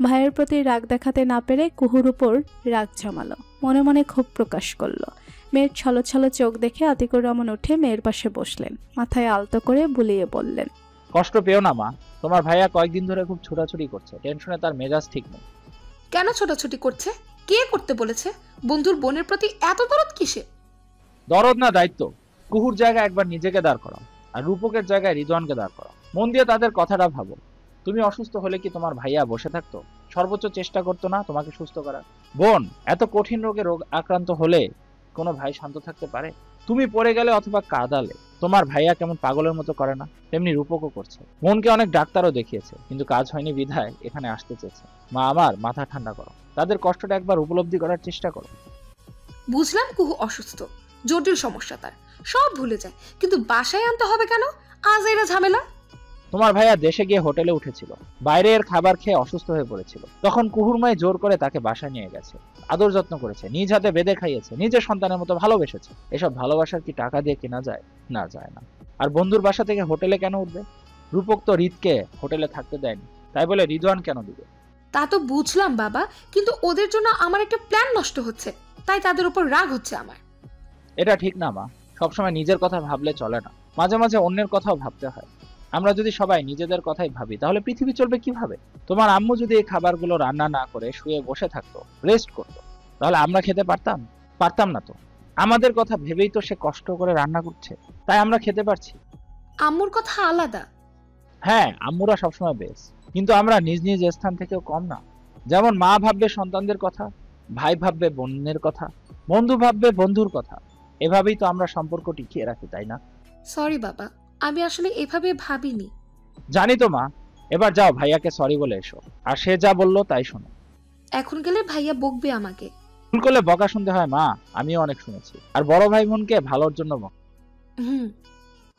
ভাইয়ের প্রতি রাগ দেখাতে না পেরে কুহুর উপর রাগ জমালো, মনে মনে ক্ষোভ প্রকাশ করলো। মেয়ের ছলছল চোখ দেখে আতিকুর রহমান উঠে মেয়ের পাশে বসলেন, মাথায় আলতো করে বুলিয়ে বললেন, কষ্ট পেও না মা, তোমার ভাইয়া কয়েকদিন ধরে খুব ছোটাছুটি করছে, টেনশনে তার মেজাজ ঠিক নেই। কেন ছোটাছুটি করছে? কে করতে বলেছে? বন্ধুর বোনের প্রতি এত দরদ কিসে? দরদ না, দায়িত্ব। কুহুর জায়গায় একবার নিজেকে দাঁড় করাও, আর রূপকের জায়গায় রিদওয়ানকে দাঁড় করাও। মন দিয়ে তাদের কথাটা ভাবো। তুমি অসুস্থ হলে কি তোমার ভাইয়া বসে থাকতো? সর্বোচ্চ চেষ্টা করতো না তোমাকে সুস্থ করার? বোন এত কঠিন রোগে আক্রান্ত হলে কোনো ভাই শান্ত থাকতে পারে? তুমি পড়ে গেলে অথবা কাঁদালে তোমার ভাইয়া কেমন পাগলের মতো করে না, তেমনি রূপকও করছে। মনকে অনেক ডাক্তারও দেখিয়েছে, কিন্তু কাজ হয়নি বিধায় এখানে আসতে চেয়েছে। মা আমার, মাথা ঠান্ডা করো, তাদের কষ্টটা একবার উপলব্ধি করার চেষ্টা করো। বুঝলাম কুহু অসুস্থ, জটিল সমস্যা তার, সব ভুলে যায়, কিন্তু বাসায় আনতে হবে কেন? আজ এরা ঝামেলা। তোমার ভাইয়া দেশে গিয়ে হোটেলে উঠেছিল, বাইরের খাবার খেয়ে অসুস্থ হয়ে পড়েছিল। তখন কুহুর মাই জোর করে তাকে বাসায় নিয়ে গেছে, আদর যত্ন করেছে, নিজ হাতে বেঁধে খাইয়েছে, নিজের সন্তানের মতো ভালোবেসেছে। এসব ভালোবাসার কি টাকা দিয়ে কেনা যায়? না, যায় না। আর বন্ধুর বাসা থেকে হোটেলে কেন উঠবে? রূপক তো রিতকে হোটেলে থাকতে দেয়নি, তাই বলে রিদওয়ান কেন দিবে? তা তো বুঝলাম বাবা, কিন্তু ওদের জন্য আমার একটা প্ল্যান নষ্ট হচ্ছে, তাই তাদের উপর রাগ হচ্ছে আমার। এটা ঠিক না মা, সবসময় নিজের কথা ভাবলে চলে না, মাঝে মাঝে অন্যের কথাও ভাবতে হয়। আমরা যদি সবাই নিজেদের কথাই ভাবি তাহলে পৃথিবী চলবে কিভাবে? তোমার আম্মু যদি এই খাবারগুলো রান্না না করে শুয়ে বসে থাকতো, রেস্ট করতো, তাহলে আমরা খেতে পারতাম? পারতাম না তো। আমাদের কথা ভেবেই তো সে কষ্ট করে রান্না করছে, তাই আমরা খেতে পারছি। আম্মুর কথা আলাদা। হ্যাঁ, আম্মুরা সবসময় বেশ, কিন্তু আমরা নিজ নিজ স্থান থেকেও কম না। যেমন মা ভাববে সন্তানদের কথা, ভাই ভাববে বোনের কথা, বন্ধু ভাববে বন্ধুর কথা। এভাবেই তো আমরা সম্পর্ক টিকিয়ে রাখি, তাই না? সরি বাবা, আমি আসলে এভাবে ভাবিনি। জানি তো মা, এবার যাও ভাইয়াকে সরি বলে এসো, আর সে যা বললো তাই শোনো। এখন গেলে ভাইয়া বকবে আমাকে। ভুল করলে বকা শুনতে হয় মা, আমিও অনেক শুনেছি। আর বড় ভাই বোনকে ভালোর জন্য বক।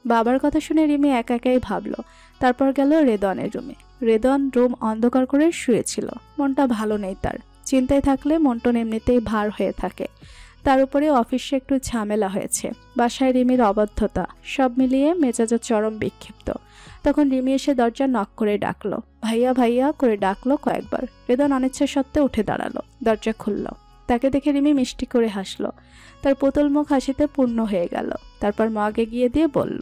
বাবার কথা শুনে রিমি একা একাই ভাবলো। তারপর গেল রেদওয়ানের রুমে। রেদওয়ান রুম অন্ধকার করে শুয়েছিল, মনটা ভালো নেই তার। চিন্তায় থাকলে মনটা এমনিতেই ভার হয়ে থাকে, তার উপরে অফিসে একটু ঝামেলা হয়েছে, বাসায় রিমির অবাধ্যতা, সব মিলিয়ে মেজাজ চরম বিক্ষিপ্ত। তখন রিমি এসে দরজা নক করে ডাকলো, ভাইয়া ভাইয়া করে ডাকলো কয়েকবার। রেদওয়ান অনিচ্ছা সত্ত্বে উঠে দাঁড়ালো, দরজা খুলল। তাকে দেখে রিমি মিষ্টি করে হাসলো, তার পুতুল মুখ হাসিতে পূর্ণ হয়ে গেল। তারপর মগ এগিয়ে দিয়ে বলল,